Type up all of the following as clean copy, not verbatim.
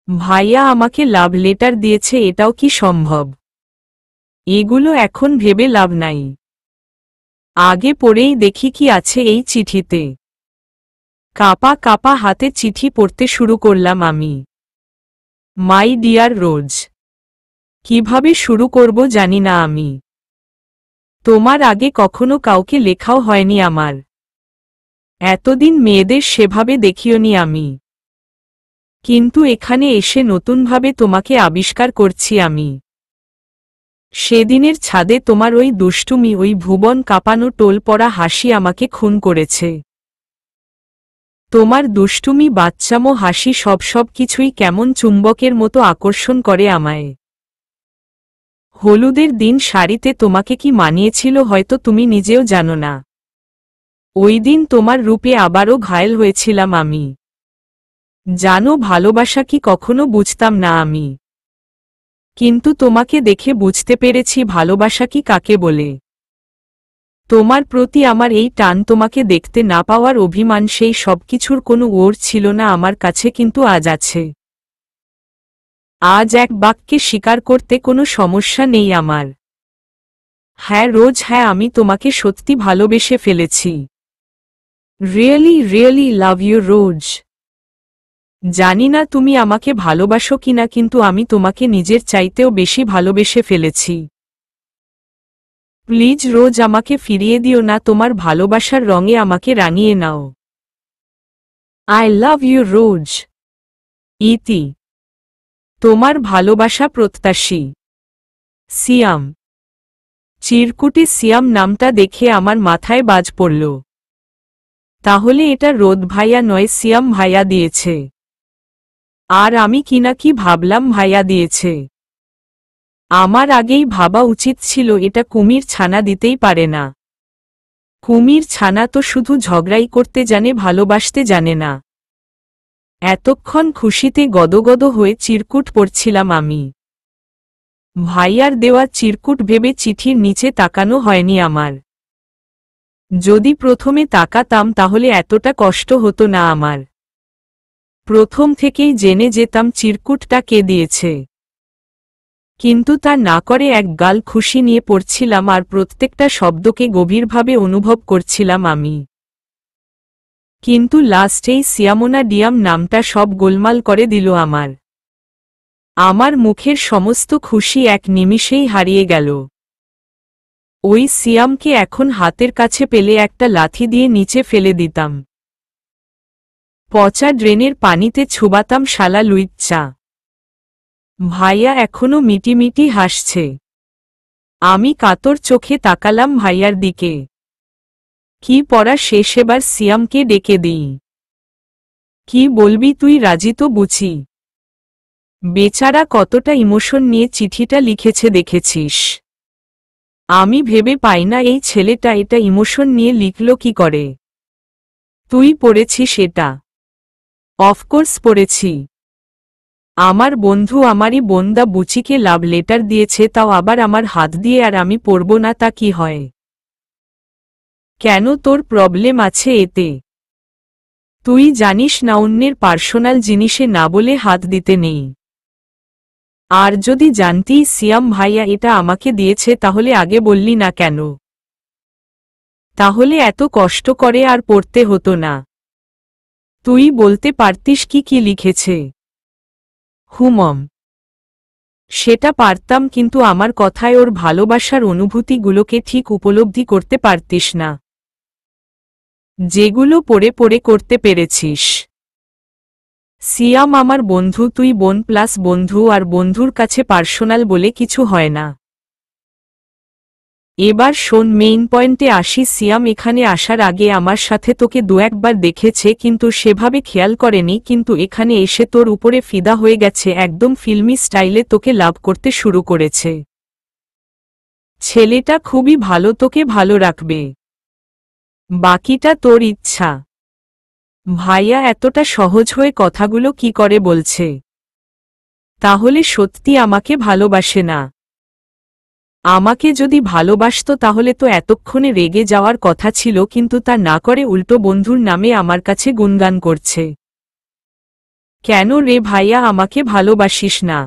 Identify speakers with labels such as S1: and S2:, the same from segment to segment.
S1: ভাইয়া আমাকে love letter দিয়েছে, এটাও কি সম্ভব? এগুলো এখন ভেবে লাভ নাই, আগে পড়েই দেখি কি আছে এই চিঠিতে। কাপা কাপা হাতে চিঠি পড়তে শুরু করলাম আমি। মাই ডিয়ার রোজ। কিভাবে শুরু করব জানি না আমি। তোমার আগে কখনো কাউকে লেখাও হয়নি আমার। এতদিন মেয়েদের সেভাবে দেখিওনি আমি, কিন্তু এখানে এসে নতুনভাবে তোমাকে আবিষ্কার করছি আমি। সেদিনের ছাদে তোমার ওই দুষ্টুমি, ওই ভুবন কাঁপানো টোল পড়া হাসি আমাকে খুন করেছে। তোমার দুষ্টুমি, বাচ্চামো হাসি, সব কিছুই কেমন চুম্বকের মতো আকর্ষণ করে আমায়। হলুদের দিন শাড়িতে তোমাকে কি মানিয়েছিল হয়তো তুমি নিজেও জানো না। ওই দিন তোমার রূপে আবারও ঘায়েল হয়েছিলাম আমি। জানো ভালোবাসা কি কখনো বুঝতাম না আমি, কিন্তু তোমাকে দেখে বুঝতে পেরেছি ভালোবাসা কি কাকে বলে। তোমার প্রতি আমার এই টান, তোমাকে দেখতে না পাওয়ার অভিমান, সেই সবকিছুর কোনো ওর ছিল না আমার কাছে, কিন্তু আজ আছে। আজ এক বাক্যে স্বীকার করতে কোনো সমস্যা নেই আমার। হ্যাঁ রোজ, হ্যাঁ আমি তোমাকে সত্যি ভালোবেসে ফেলেছি। রিয়েলি রিয়েলি লাভ ইউ রোজ। জানি না তুমি আমাকে ভালোবাসো কিনা, কিন্তু আমি তোমাকে নিজের চাইতেও বেশি ভালোবেসে ফেলেছি। প্লিজ রোজ, আমাকে ফিরিয়ে দিও না, তোমার ভালোবাসার রঙে আমাকে রাঙিয়ে নাও। আই লাভ ইউ রোজ। ইতি। তোমার ভালোবাসা প্রত্যাশী, সিয়াম। চিরকুটে সিয়াম নামটা দেখে আমার মাথায় বাজ পড়ল। তাহলে এটা রোদ ভাইয়া নয়, সিয়াম ভাইয়া দিয়েছে। আর আমি কিনা কি ভাবলাম ভাইয়া দিয়েছে। আমার আগেই ভাবা উচিত ছিল এটা কুমির ছানা দিতেই পারে না। কুমির ছানা তো শুধু ঝগড়াই করতে জানে, ভালোবাসতে জানে না। এতক্ষণ খুশিতে গদগদ হয়ে চিরকুট পড়ছিলাম আমি। ভাইয়ার দেওয়া চিরকুট ভেবে চিঠির নিচে তাকানো হয়নি আমার। যদি প্রথমে তাকাতাম তাহলে এতটা কষ্ট হতো না আমার। প্রথম থেকেই জেনে যেতাম চিরকুটটা কে দিয়েছে। কিন্তু তা না করে এক গাল খুশি নিয়ে পড়ছিলাম, আর প্রত্যেকটা শব্দকে গভীরভাবে অনুভব করছিলাম আমি। কিন্তু লাস্টেই সিয়ামোনা ডিয়াম নামটা সব গোলমাল করে দিল আমার। আমার মুখের সমস্ত খুশি এক নিমিষেই হারিয়ে গেল। ওই সিয়ামকে এখন হাতের কাছে পেলে একটা লাথি দিয়ে নিচে ফেলে দিতাম। পচা ড্রেনের পানিতে ছুবাতাম শালা লুইচ্চা। ভাইয়া এখনো মিটিমিটি হাসছে। আমি কাতর চোখে তাকালাম ভাইয়ার দিকে। কি পড়া শেষ, এবার সিয়ামকে ডেকে দিই। কি বলবি তুই, রাজি তো বুঝি। বেচারা কতটা ইমোশন নিয়ে চিঠিটা লিখেছে দেখেছিস। আমি ভেবে পাই না এই ছেলেটা এটা ইমোশন নিয়ে লিখল কি করে। তুই পড়েছিস এটা? অফকোর্স পড়েছি। আমার বন্ধু, আমারই বোনদা বুচিকে লাভ লেটার দিয়েছে, তাও আবার আমার হাত দিয়ে, আর আমি পড়ব না তা কি হয়? কেন, তোর প্রবলেম আছে এতে? তুই জানিস না অন্যের পার্সোনাল জিনিসে না বলে হাত দিতে নেই। আর যদি জানতি সিয়াম ভাইয়া এটা আমাকে দিয়েছে তাহলে আগে বললি না কেন? তাহলে এত কষ্ট করে আর পড়তে হতো না। তুই বলতে পারতিস কি কি লিখেছে। হুমম, সেটা পারতাম, কিন্তু আমার কথায় ওর ভালোবাসার অনুভূতিগুলোকে ঠিক উপলব্ধি করতে পারতিস না, যেগুলো পড়ে পড়ে করতে পেরেছিস। সিয়াম আমার বন্ধু, তুই বোন প্লাস বন্ধু, আর বন্ধুর কাছে পার্সোনাল বলে কিছু হয় না। এবার শোন, মেইন পয়েন্টে আসি। সিয়াম এখানে আসার আগে আমার সাথে তোকে দু একবার দেখেছে, কিন্তু সেভাবে খেয়াল করেনি, কিন্তু এখানে এসে তোর উপরে ফিদা হয়ে গেছে, একদম ফিল্মি স্টাইলে তোকে লাভ করতে শুরু করেছে। ছেলেটা খুবই ভালো, তোকে ভালো রাখবে, বাকিটা তোর ইচ্ছা। ভাইয়া এতটা সহজ হয়ে কথাগুলো কি করে বলছে? তাহলে সত্যি আমাকে ভালোবাসে না? আমাকে যদি ভালোবাসতো তাহলে তো এতক্ষণে রেগে যাওয়ার কথা ছিল, কিন্তু তা না করে উল্টো বন্ধুর নামে আমার কাছে গুণগান করছে। কেন রে ভাইয়া আমাকে ভালোবাসিস না?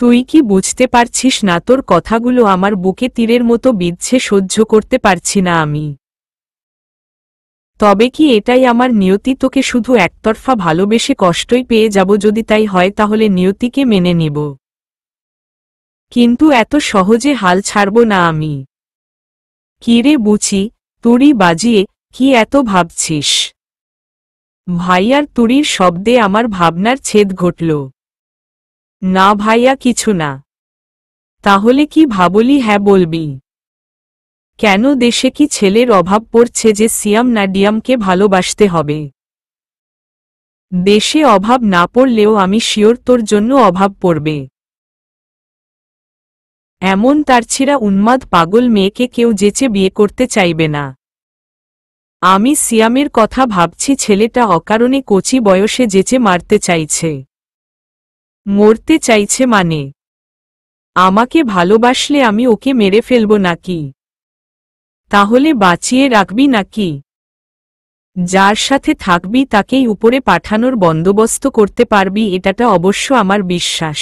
S1: তুই কি বুঝতে পারছিস না তোর কথাগুলো আমার বুকে তীরের মতো বিঁধছে, সহ্য করতে পারছি না আমি। তবে কি এটাই আমার নিয়তি? তোকে শুধু একতরফা ভালোবেসে কষ্টই পেয়ে যাব। যদি তাই হয় তাহলে নিয়তিকে মেনে নিব, কিন্তু এত সহজে হাল ছাড়ব না আমি। কি রে বুচি, তুড়ি বাজিয়ে কি এত ভাবছিস? ভাইয়ার তুড়ির শব্দে আমার ভাবনার ছেদ ঘটল। না ভাইয়া, কিছু না। তাহলে কি ভাবলি? হ্যাঁ বলবি। কেন, দেশে কি ছেলের অভাব পড়ছে যে সিয়াম না ডিয়ামকে ভালোবাসতে হবে? দেশে অভাব না পড়লেও আমি শিওর তোর জন্য অভাব পড়বে। এমন তারছিরা উন্মাদ পাগল মেয়েকে কেউ যেচে বিয়ে করতে চাইবে না। আমি সিয়ামের কথা ভাবছি, ছেলেটা অকারণে কচি বয়সে যেচে মারতে চাইছে। মরতে চাইছে মানে? আমাকে ভালোবাসলে আমি ওকে মেরে ফেলব নাকি? তাহলে বাঁচিয়ে রাখবি নাকি? যার সাথে থাকবি তাকেই উপরে পাঠানোর বন্দোবস্ত করতে পারবি, এটাটা অবশ্য আমার বিশ্বাস।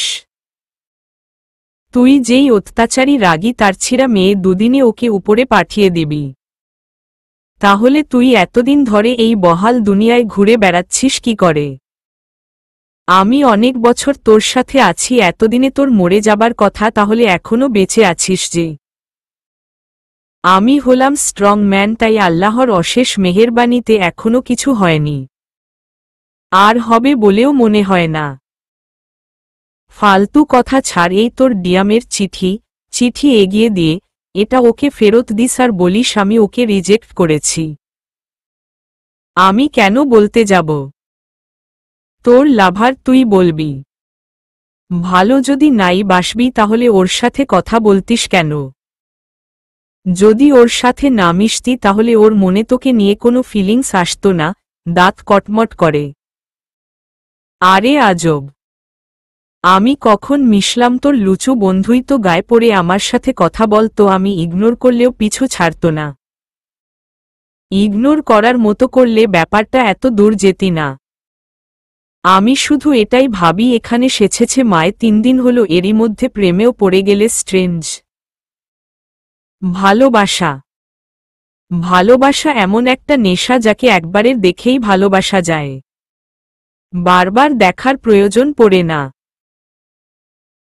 S1: তুই যেই অত্যাচারী রাগী তারছিরা মেয়ে, দুদিনে ওকে উপরে পাঠিয়ে দিবি। তাহলে তুই এতদিন ধরে এই বহাল দুনিয়ায় ঘুরে বেড়াচ্ছিস কি করে? আমি অনেক বছর তোর সাথে আছি, এতদিনে তোর মরে যাবার কথা, তাহলে এখনো বেঁচে আছিস যে? আমি হলাম স্ট্রং ম্যান, তাই আল্লাহর অশেষ মেহেরবানিতে এখনো কিছু হয়নি, আর হবে বলেও মনে হয় না। ফালতু কথা ছাড়, এই তোর ডিয়ামের চিঠি এগিয়ে দিয়ে এটা ওকে ফেরত দিস আর বলিস আমি ওকে রিজেক্ট করেছি। আমি কেন বলতে যাব? তোর লাভার তুই বলবি। ভালো যদি নাই বাসবি তাহলে ওর সাথে কথা বলতিস কেন? যদি ওর সাথে না মিশতি তাহলে ওর মনে তোকে নিয়ে কোনো ফিলিংস আসতো না। দাঁত কটমট করে। আরে আজব! আমি কখন মিশলাম? তোর লুচু বন্ধুই তো গায়ে পড়ে আমার সাথে কথা বলতো, আমি ইগনোর করলেও পিছু ছাড়ত না। ইগনোর করার মতো করলে ব্যাপারটা এত দূর যেতি না। আমি শুধু এটাই ভাবি, এখানে সেছেছে মায়ে 3 দিন হলো, এরই মধ্যে প্রেমেও পড়ে গেলে স্ট্রেঞ্জ। ভালোবাসা এমন একটা নেশা যাকে একবারের দেখেই ভালোবাসা যায়, বারবার দেখার প্রয়োজন পড়ে না।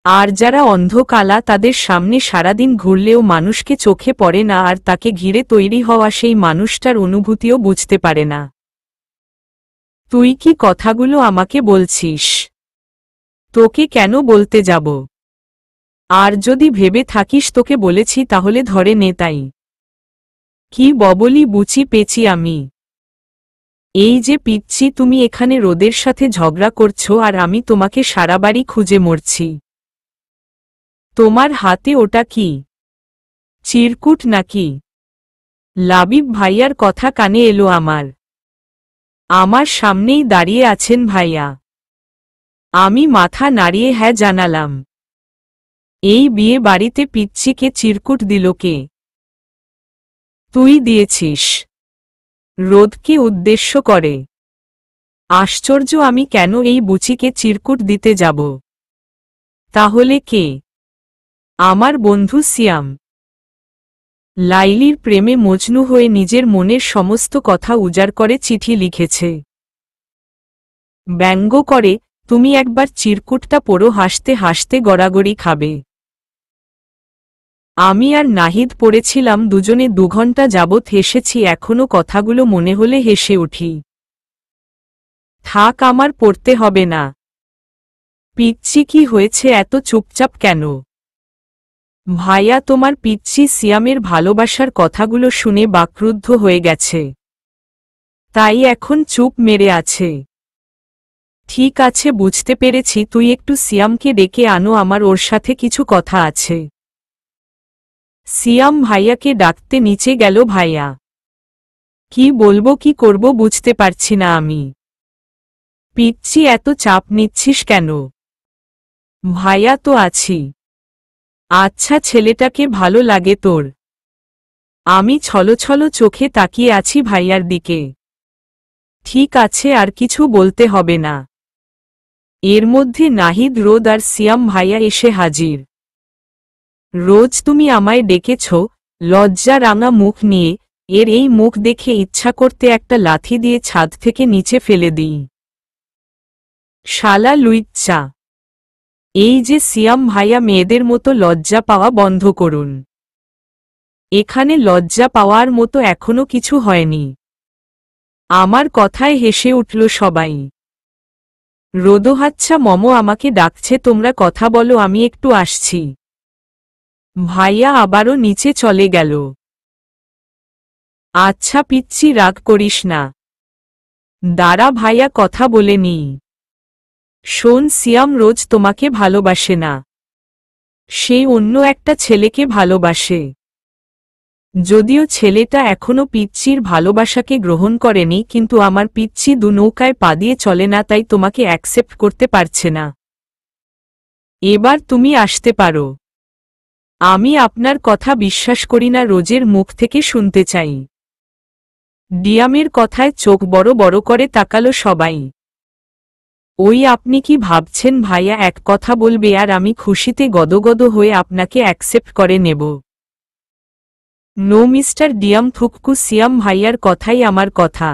S1: আর যারা অন্ধকালা তাদের সামনে সারাদিন ঘুরলেও মানুষকে চোখে পড়ে না, আর তাকে ঘিরে তৈরি হওয়া সেই মানুষটার অনুভূতিও বুঝতে পারে না। তুই কি কথাগুলো আমাকে বলছিস? তোকে কেন বলতে যাব? আর যদি ভেবে থাকিস তোকে বলেছি তাহলে ধরে নে তাই। কি ববলি বুচি পেঁচি আমি? এই যে পিচ্ছি, তুমি এখানে রোদের সাথে ঝগড়া করছো আর আমি তোমাকে সারা বাড়ি খুঁজে মরছি। তোমার হাতে ওটা কি? চিরকুট নাকি? লাবিব ভাইয়ার কথা কানে এলো আমার। আমার সামনেই দাঁড়িয়ে আছেন ভাইয়া। আমি মাথা নাড়িয়ে হ্যাঁ জানালাম। এই বিয়ে বাড়িতে পিচ্ছিকে চিরকুট দিল কে? তুই দিয়েছিস। রোদকে উদ্দেশ্য করে। আশ্চর্য, আমি কেন এই বুচিকে চিরকুট দিতে যাব? তাহলে কে? আমার বন্ধু সিয়াম। লাইলির প্রেমে মজনু হয়ে নিজের মনের সমস্ত কথা উজাড় করে চিঠি লিখেছে। ব্যঙ্গ করে, তুমি একবার চিরকুটটা পড়ো, হাসতে হাসতে গড়াগড়ি খাবে। আমি আর নাহিদ পড়েছিলাম, দুজনে 2 ঘন্টা যাবৎ হেসেছি, এখনো কথাগুলো মনে হলে হেসে উঠি। থাক, আমার পড়তে হবে না। পিচ্ছি, কি হয়েছে? এত চুপচাপ কেন? ভাইয়া, তোমার পিচ্ছি সিয়ামের ভালোবাসার কথাগুলো শুনে বাকরুদ্ধ হয়ে গেছে, তাই এখন চুপ মেরে আছে। ঠিক আছে, বুঝতে পেরেছি, তুই একটু সিয়ামকে ডেকে আনো, আমার ওর সাথে কিছু কথা আছে। সিয়াম ভাইয়াকে ডাকতে নিচে গেল। ভাইয়া, কি বলবো কি করব বুঝতে পারছি না আমি। পিচ্ছি, এত চাপ নিচ্ছিস কেন? ভাইয়া তো আছি। আচ্ছা, ছেলেটাকে ভালো লাগে তোর? আমি ছলছল চোখে তাকিয়ে আছি ভাইয়ার দিকে। ঠিক আছে, আর কিছু বলতে হবে না। এর মধ্যে নাহিদ, রোদ আর সিয়াম ভাইয়া এসে হাজির। রোজ, তুমি আমায় ডেকেছ? লজ্জা রাঙা মুখ নিয়ে। এর এই মুখ দেখে ইচ্ছা করতে একটা লাথি দিয়ে ছাদ থেকে নিচে ফেলে দিই। শালা লুইচ্চা। এই যে সিয়াম ভাইয়া, মেয়েদের মতো লজ্জা পাওয়া বন্ধ করুন। এখানে লজ্জা পাওয়ার মতো এখনো কিছু হয়নি। আমার কথায় হেসে উঠল সবাই। রোদহাচ্ছা মমো আমাকে ডাকছে, তোমরা কথা বলো, আমি একটু আসছি। ভাইয়া আবারও নিচে চলে গেল। আচ্ছা পিচ্চি, রাগ করিস না। দাঁড়া ভাইয়া, কথা বলে নিই। শোন সিয়াম, রোজ তোমাকে ভালোবাসে না। সে অন্য একটা ছেলেকে ভালোবাসে। যদিও ছেলেটা এখনো পিচ্চির ভালোবাসাকে গ্রহণ করেনি, কিন্তু আমার পিচ্চি দু নৌকায় পা দিয়ে চলে না, তাই তোমাকে অ্যাকসেপ্ট করতে পারছে না। এবার তুমি আসতে পারো। আমি আপনার কথা বিশ্বাস করি না, রোজের মুখ থেকে শুনতে চাই। ডিয়ামের কথায় চোখ বড় বড় করে তাকালো সবাই। ওই, আপনি কি ভাবছেন ভাইয়া এক কথা বলবে আর আমি খুশিতে গদগদ হয়ে আপনাকে অ্যাকসেপ্ট করে নেব? নো মিস্টার ডিয়াম, থুককু সিয়াম ভাইয়ার কথাই আমার কথা।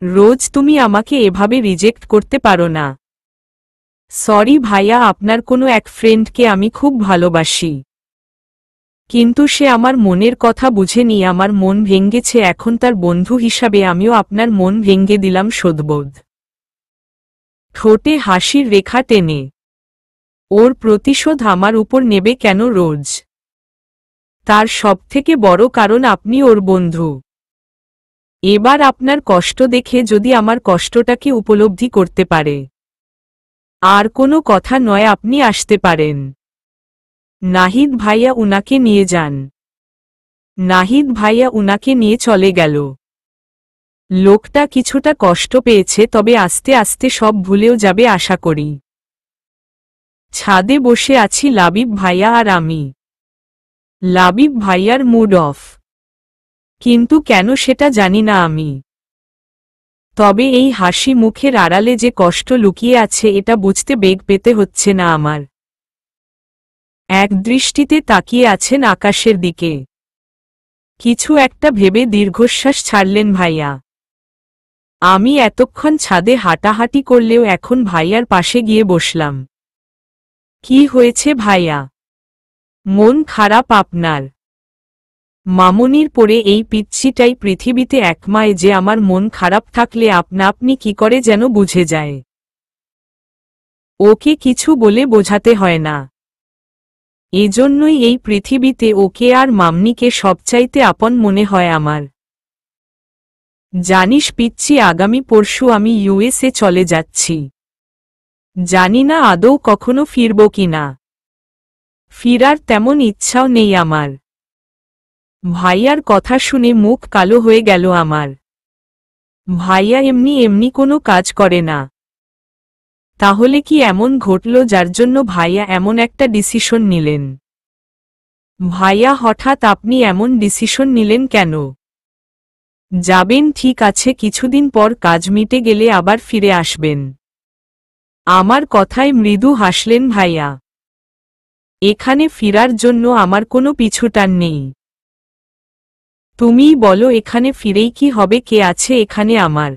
S1: রোজ, তুমি আমাকে এভাবে রিজেক্ট করতে পারো না। সরি ভাইয়া, আপনার কোনো এক ফ্রেন্ডকে আমি খুব ভালোবাসি, কিন্তু সে আমার মনের কথা বুঝেনি, আমার মন ভেঙ্গেছে, এখন তার বন্ধু হিসাবে আমিও আপনার মন ভেঙ্গে দিলাম শোধবোধ। ঠোঁটে হাসির রেখা টেনে। ওর প্রতিশোধ আমার উপর নেবে কেন রোজ? তার সবথেকে বড় কারণ আপনি ওর বন্ধু। এবার আপনার কষ্ট দেখে যদি আমার কষ্টটাকে উপলব্ধি করতে পারে। আর কোনো কথা নয়, আপনি আসতে পারেন। নাহিদ ভাইয়া, উনাকে নিয়ে যান। নাহিদ ভাইয়া উনাকে নিয়ে চলে গেল। লোকটা কিছুটা কষ্ট পেয়েছে, তবে আস্তে আস্তে সব ভুলেও যাবে আশা করি। ছাদে বসে আছি লাবিব ভাইয়া আর আমি। লাবিব ভাইয়ার মুড অফ, কিন্তু কেন সেটা জানি না আমি। তবে এই হাসি মুখের আড়ালে যে কষ্ট লুকিয়ে আছে এটা বুঝতে বেগ পেতে হচ্ছে না আমার। এক দৃষ্টিতে তাকিয়ে আছেন আকাশের দিকে। কিছু একটা ভেবে দীর্ঘশ্বাস ছাড়লেন ভাইয়া। আমি এতক্ষণ ছাদে হাঁটাহাঁটি করলেও এখন ভাইয়ার পাশে গিয়ে বসলাম। কি হয়েছে ভাইয়া? মন খারাপ আপনার? মামুনির পরে এই পিচ্ছিটাই পৃথিবীতে একমায় যে আমার মন খারাপ থাকলে আপনি কি করে যেন বুঝে যায়। ওকে কিছু বলে বোঝাতে হয় না। এজন্যই এই পৃথিবীতে ওকে আর মামনিকে সবচাইতে আপন মনে হয় আমার। জানিস পিচ্ছি, আগামী পরশু আমি ইউএসএ চলে যাচ্ছি। জানি না আদৌ কখনো ফিরব কিনা। ফিরার তেমন ইচ্ছাও নেই আমার। ভাইয়ার কথা শুনে মুখ কালো হয়ে গেল আমার। ভাইয়া এমনি এমনি কোনো কাজ করে না। তাহলে কি এমন ঘটল যার জন্য ভাইয়া এমন একটা ডিসিশন নিলেন? ভাইয়া হঠাৎ আপনি এমন ডিসিশন নিলেন কেন? যাবেন ঠিক আছে, কিছুদিন পর কাজ মিটে গেলে আবার ফিরে আসবেন। আমার কথায় মৃদু হাসলেন ভাইয়া। এখানে ফিরার জন্য আমার কোনো পিছুটান নেই। তুমিই বলো, এখানে ফিরেই কি হবে? কে আছে এখানে আমার?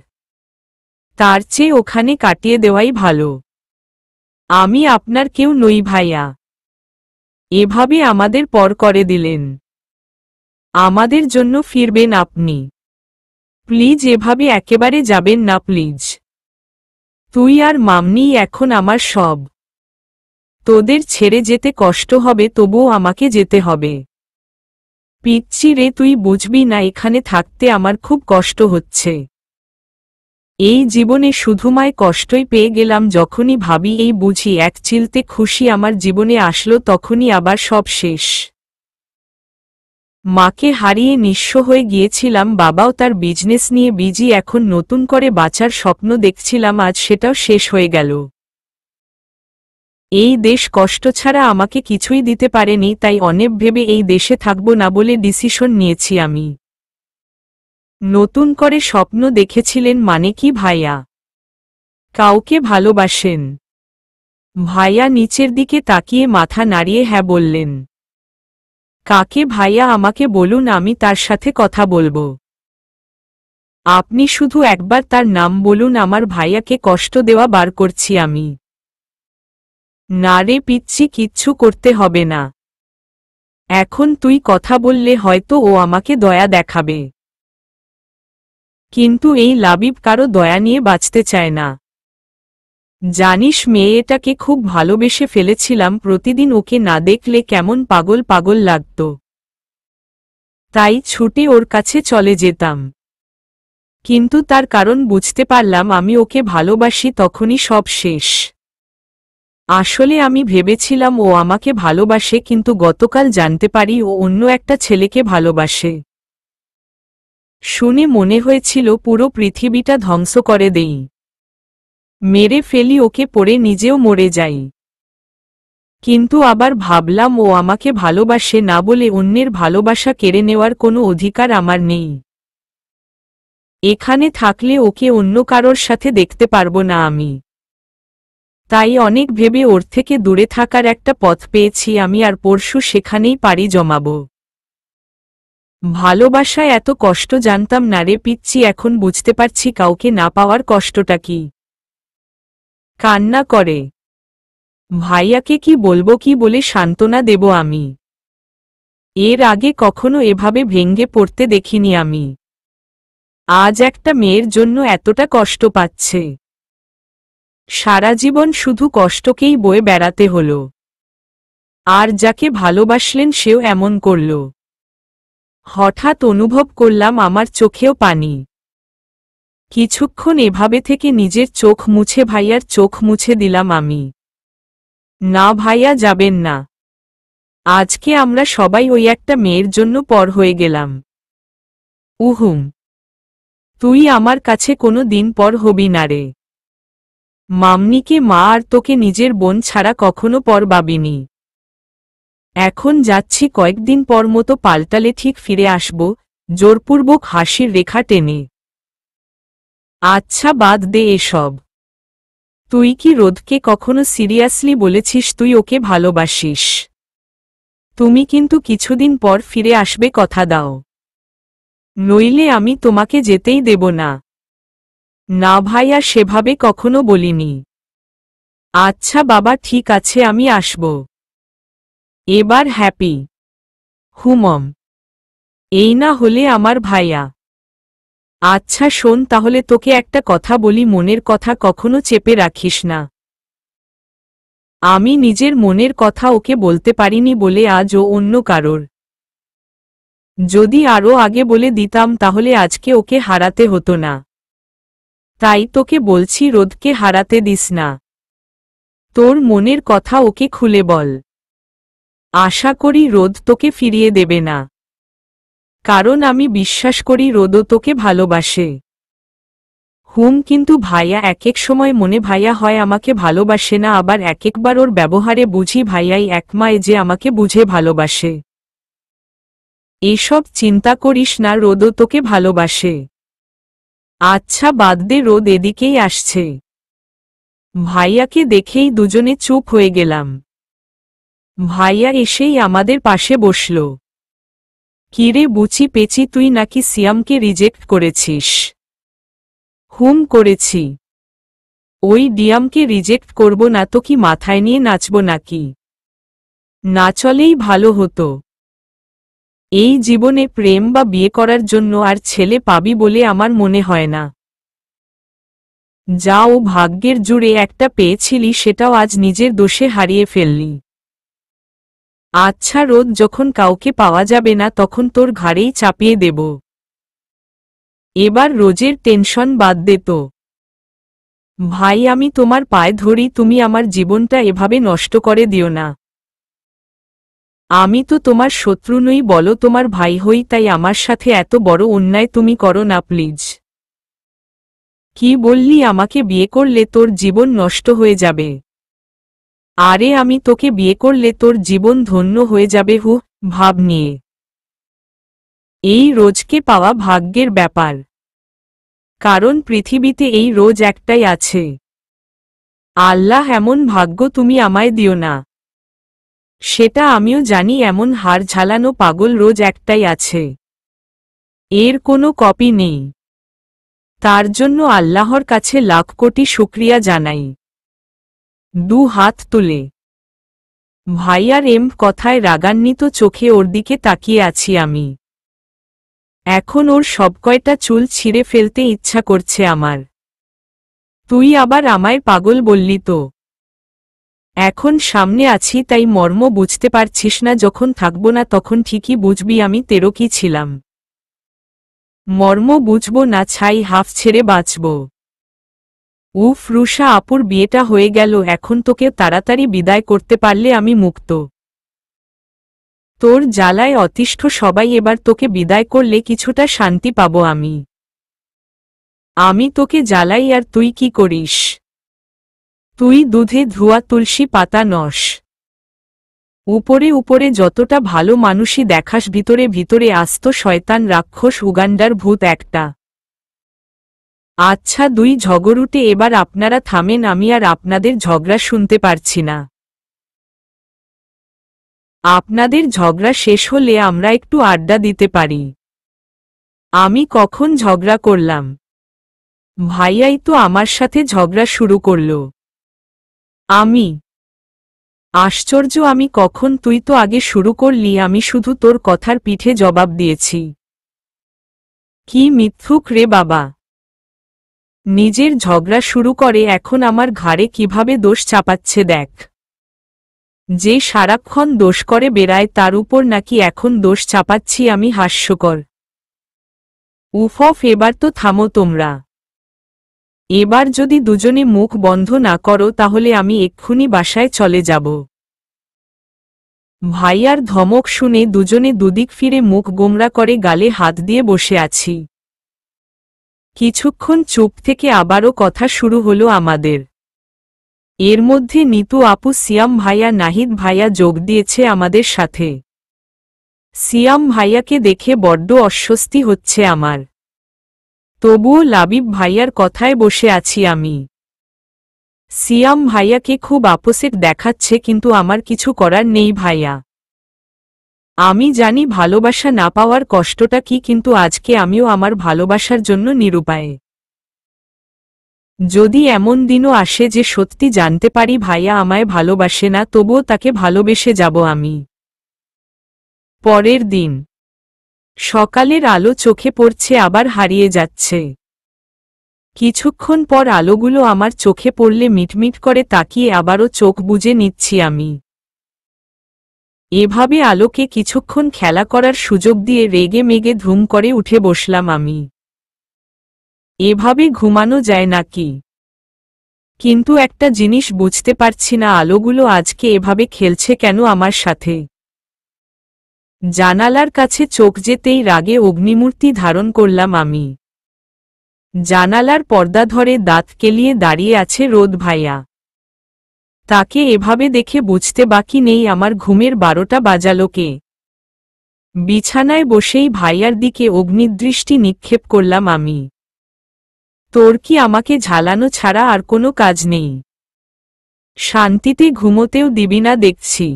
S1: তার চেয়ে ওখানে কাটিয়ে দেওয়াই ভালো। আমি আপনার কেউ নই ভাইয়া। এভাবে আমাদের পর করে দিলেন। আমাদের জন্য ফিরবেন আপনি। প্লিজ এভাবে একেবারে যাবেন না প্লিজ। তুই আর মামনিই এখন আমার সব। তোদের ছেড়ে যেতে কষ্ট হবে, তবুও আমাকে যেতে হবে। পিচ্ছি রে, তুই বুঝবি না, এখানে থাকতে আমার খুব কষ্ট হচ্ছে। এই জীবনে শুধুমায় কষ্টই পেয়ে গেলাম। যখনই ভাবি এই বুঝি এক চিলতে খুশি আমার জীবনে আসলো, তখনই আবার সব শেষ। মাকে হারিয়ে নিঃস্ব হয়ে গিয়েছিলাম, বাবাও তার বিজনেস নিয়ে বিজি, এখন নতুন করে বাঁচার স্বপ্ন দেখছিলাম, আজ সেটাও শেষ হয়ে গেল। এই দেশ কষ্ট ছাড়া আমাকে কিছুই দিতে পারেনি, তাই অনেক ভেবে এই দেশে থাকব না বলে ডিসিশন নিয়েছি আমি। নতুন করে স্বপ্ন দেখেছিলেন মানে কি ভাইয়া? কাউকে ভালোবাসেন? ভাইয়া নিচের দিকে তাকিয়ে মাথা নাড়িয়ে হ্যাঁ বললেন। কাকে ভাইয়া আমাকে বলুন, আমি তার সাথে কথা বলবো। আপনি শুধু একবার তার নাম বলুন, আমার ভাইয়াকে কষ্ট দেওয়া বার করছি আমি। না রে পিচ্ছি, কিচ্ছু করতে হবে না। এখন তুই কথা বললে হয়তো ও আমাকে দয়া দেখাবে। কিন্তু এই লাবিব কারো দয়া নিয়ে বাঁচতে চায় না। জানিস, মেয়েটাকে খুব ভালোবেসে ফেলেছিলাম, প্রতিদিন ওকে না দেখলে কেমন পাগল পাগল লাগত। তাই ছুটে ওর কাছে চলে যেতাম। কিন্তু তার কারণ বুঝতে পারলাম, আমি ওকে ভালোবাসি, তখনই সব শেষ। আসলে আমি ভেবেছিলাম ও আমাকে ভালোবাসে, কিন্তু গতকাল জানতে পারি ও অন্য একটা ছেলেকে ভালোবাসে। শুনে মনে হয়েছিল পুরো পৃথিবীটা ধ্বংস করে দেই, মেরে ফেলি ওকে, পড়ে নিজেও মরে যাই। কিন্তু আবার ভাবলাম ও আমাকে ভালোবাসে না বলে অন্যের ভালোবাসা কেড়ে নেওয়ার কোনো অধিকার আমার নেই। এখানে থাকলে ওকে অন্য কারোর সাথে দেখতে পারবো না আমি। তাই অনেক ভেবে ওর থেকে দূরে থাকার একটা পথ পেয়েছি আমি, আর পরশু সেখানেই পাড়ি জমাবো। ভালোবাসায় এত কষ্ট জানতাম না রে পিচ্ছি, এখন বুঝতে পারছি কাউকে না পাওয়ার কষ্টটা কি। কান্না করে। ভাইয়াকে কি বলবো, কি বলে সান্ত্বনা দেব আমি? এর আগে কখনো এভাবে ভেঙে পড়তে দেখিনি আমি। আজ একটা মেয়ের জন্য এতটা কষ্ট পাচ্ছে। সারা জীবন শুধু কষ্টকেই বয়ে বেড়াতে হলো। আর যাকে ভালোবাসলেন সেও এমন করল। হঠাৎ অনুভব করলাম আমার চোখেও পানি। কিছুক্ষণ এভাবে থেকে নিজের চোখ মুছে ভাইয়ার চোখ মুছে দিলাম আমি। না ভাইয়া, যাবেন না। আজকে আমরা সবাই ওই একটা মেয়ের জন্য পর হয়ে গেলাম। উহুম, তুই আমার কাছে কোনো দিন পর হবি না রে। মামনিকে মা আর তোকে নিজের বোন ছাড়া কখনো পর ভাবিনি। এখন যাচ্ছি, কয়েকদিন পর মতো পাল্টালে ঠিক ফিরে আসব, জোরপূর্বক হাসির রেখা টেনে। আচ্ছা বাদ দে এসব। তুই কি রোদকে কখনো সিরিয়াসলি বলেছিস তুই ওকে ভালোবাসিস? তুমি কিন্তু কিছুদিন পর ফিরে আসবে, কথা দাও। নইলে আমি তোমাকে যেতেই দেব না। না ভাইয়া, সেভাবে কখনো বলিনি। আচ্ছা বাবা, ঠিক আছে, আমি আসব। এবার হ্যাপি? হুমম, এই না হলে আমার ভাইয়া। আচ্ছা শোন তাহলে, তোকে একটা কথা বলি, মনের কথা কখনো চেপে রাখিস না। আমি নিজের মনের কথা ওকে বলতে পারিনি বলে আজ ও অন্য কারোর। যদি আরও আগে বলে দিতাম তাহলে আজকে ওকে হারাতে হতো না। তাই তোকে বলছি, রোদকে হারাতে দিস না। তোর মনের কথা ওকে খুলে বল। আশা করি রোদ তোকে ফিরিয়ে দেবে না, কারণ আমি বিশ্বাস করি রোদও তোকে ভালোবাসে। কিন্তু ভাইয়া, এক এক সময় মনে ভাইয়া হয় আমাকে ভালোবাসে না, আবার এক একবার ওর ব্যবহারে বুঝি ভাইয়াই একমায় যে আমাকে বুঝে ভালোবাসে। এসব চিন্তা করিস না, রোদও তোকে ভালোবাসে। আচ্ছা বাদ দে, রোদ এদিকেই আসছে। ভাইয়াকে দেখেই দুজনে চুপ হয়ে গেলাম। ভাইয়া এসেই আমাদের পাশে বসল। কিরে বুচি পেচি, তুই নাকি সিয়ামকে রিজেক্ট করেছিস? করেছি। ওই ডিয়ামকে রিজেক্ট করব না তো কি মাথায় নিয়ে নাচব নাকি? না চলেই ভালো হতো। এই জীবনে প্রেম বা বিয়ে করার জন্য আর ছেলে পাবি বলে আমার মনে হয় না। যা ও ভাগ্যের জুড়ে একটা পেয়েছিলি সেটাও আজ নিজের দোষে হারিয়ে ফেললি। আচ্ছা রোদ, যখন কাউকে পাওয়া যাবে না তখন তোর ঘাড়েই চাপিয়ে দেব। এবার রোজের টেনশন বাদ দে তো। ভাই আমি তোমার পায়ে ধরি, তুমি আমার জীবনটা এভাবে নষ্ট করে দিও না। আমি তো তোমার শত্রু নই, বলো তোমার ভাই হই, তাই আমার সাথে এত বড় অন্যায় তুমি করো না প্লিজ। কি বললি, আমাকে বিয়ে করলে তোর জীবন নষ্ট হয়ে যাবে? আরে আমি তোকে বিয়ে করলে তোর জীবন ধন্য হয়ে যাবে, ভাব নিয়ে। এই রোজকে পাওয়া ভাগ্যের ব্যাপার, কারণ পৃথিবীতে এই রোজ একটাই আছে। আল্লাহ এমন ভাগ্য তুমি আমায় দিও না। সেটা আমিও জানি, এমন হাড় ঝালানো পাগল রোজ একটাই আছে, এর কোনো কপি নেই। তার জন্য আল্লাহর কাছে লাখ কোটি শুকরিয়া জানাই। দু হাত তুলে ভাইয়ার কথায় রাগান্বিত চোখে ওর দিকে তাকিয়ে আছি আমি। এখন ওর সব কয়টা চুল ছিঁড়ে ফেলতে ইচ্ছা করছে আমার। তুই আবার আমায় পাগল বললি তো? এখন সামনে আছি তাই মর্ম বুঝতে পারছিস না, যখন থাকব না তখন ঠিকই বুঝবি আমি তেরো কি ছিলাম। মর্ম বুঝব না, ছাই হাফ ছেড়ে বাঁচব। উফ, রুষা আপুর বিয়েটা হয়ে গেল, এখন তোকে তাড়াতাড়ি বিদায় করতে পারলে আমি মুক্ত। তোর জ্বালায় অতিষ্ঠ সবাই, এবার তোকে বিদায় করলে কিছুটা শান্তি পাব আমি। আমি তোকে জ্বালাই আর তুই কি করিস? তুই দুধে ধোয়া তুলসী পাতা নস। উপরে উপরে যতটা ভালো মানুষই দেখাস, ভিতরে ভিতরে আস্ত শয়তান রাক্ষস উগান্ডার ভূত একটা। আচ্ছা দুই ঝগড়ুটে, এবার আপনারা থামেন, আমি আর আপনাদের ঝগড়া শুনতে পারছি না। আপনাদের ঝগড়া শেষ হলে আমরা একটু আড্ডা দিতে পারি। আমি কখন ঝগড়া করলাম? ভাইয়াই তো আমার সাথে ঝগড়া শুরু করল। আমি? আশ্চর্য, আমি কখন? তুই তো আগে শুরু করলি, আমি শুধু তোর কথার পিঠে জবাব দিয়েছি। কি মিথ্যুক রে বাবা! নিজের ঝগড়া শুরু করে এখন আমার ঘাড়ে কিভাবে দোষ চাপাচ্ছে দেখ। যে সারাক্ষণ দোষ করে বেড়ায় তার উপর নাকি এখন দোষ চাপাচ্ছি আমি, হাস্যকর। উফফ, এবার তো থামো তোমরা। এবার যদি দুজনে মুখ বন্ধ না করো তাহলে আমি এক্ষুনি বাসায় চলে যাব। ভাইয়ার ধমক শুনে দুজনে দুদিক ফিরে মুখ গোমরা করে গালে হাত দিয়ে বসে আছি। কিছুক্ষণ চুপ থেকে আবারও কথা শুরু হলো আমাদের। এর মধ্যে নিতু আপু, সিয়াম ভাইয়া, নাহিদ ভাইয়া যোগ দিয়েছে আমাদের সাথে। সিয়াম ভাইয়াকে দেখে বড্ড অস্বস্তি হচ্ছে আমার। তবুও লাবিব ভাইয়ার কথায় বসে আছি আমি। সিয়াম ভাইয়াকে খুব আপোসেট দেখাচ্ছে, কিন্তু আমার কিছু করার নেই ভাইয়া। আমি জানি ভালোবাসা না পাওয়ার কষ্টটা কি, কিন্তু আজকে আমিও আমার ভালোবাসার জন্য নিরুপায়। যদি এমন দিনও আসে যে সত্যি জানতে পারি ভাইয়া আমায় ভালোবাসে না, তবুও তাকে ভালোবেসে যাব আমি। পরের দিন সকালের আলো চোখে পড়ছে, আবার হারিয়ে যাচ্ছে। কিছুক্ষণ পর আলোগুলো আমার চোখে পড়লে মিটমিট করে তাকিয়ে আবারও চোখ বুজে নিচ্ছি আমি। এভাবে আলোকে কিছুক্ষণ খেলা করার সুযোগ দিয়ে রেগে মেগে ধুম করে উঠে বসলাম আমি। এভাবে ঘুমানো যায় নাকি? কিন্তু একটা জিনিস বুঝতে পারছি না, আলোগুলো আজকে এভাবে খেলছে কেন আমার সাথে। জানালার কাছে চোখ যেতেই রাগে অগ্নিমূর্তি ধারণ করলাম আমি। জানালার পর্দা ধরে দাঁত কেলিয়ে দাঁড়িয়ে আছে রোদ ভাইয়া। তাকে এভাবে দেখে বুঝতে বাকি নেই আমার ঘুমের 12টা বাজালো কে। বিছানায় বসেই ভাইয়ার দিকে অগ্নিদৃষ্টি নিক্ষেপ করলাম আমি। তোর কি আমাকে ঝালানো ছাড়া আর কোনো কাজ নেই? শান্তিতে ঘুমোতেও দিবি না দেখছি।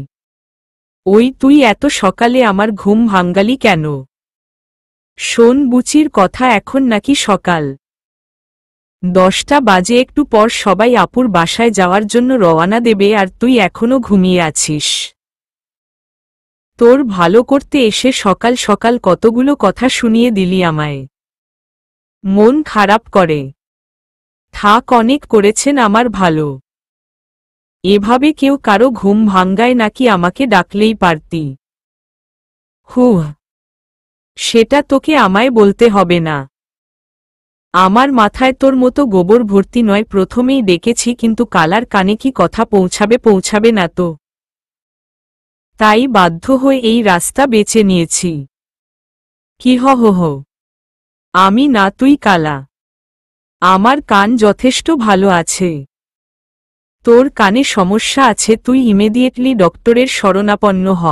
S1: ওই তুই এত সকালে আমার ঘুম ভাঙ্গালি কেন? শোন বুচির কথা, এখন নাকি সকাল 10টা বাজে, একটু পর সবাই আপুর বাসায় যাওয়ার জন্য রওয়ানা দেবে আর তুই এখনো ঘুমিয়ে আছিস। তোর ভালো করতে এসে সকাল সকাল কতগুলো কথা শুনিয়ে দিলি আমায়। মন খারাপ করে থাক, অনেক করেছেন আমার ভালো। এভাবে কেউ কারো ঘুম ভাঙ্গায় নাকি? আমাকে ডাকলেই পারতি। হুহ, সেটা তোকে আমায় বলতে হবে না। আমার মাথায় তোর মতো গোবর ভর্তি নয়, প্রথমেই ডেকেছি, কিন্তু কালার কানে কি কথা পৌঁছাবে না তো। তাই বাধ্য হয়ে এই রাস্তা বেছে নিয়েছি। কি হ হ হ, আমি না, তুই কালা। আমার কান যথেষ্ট ভালো আছে। তোর কানে সমস্যা আছে, তুই ইমিডিয়েটলি ডক্টরের শরণাপন্ন হ,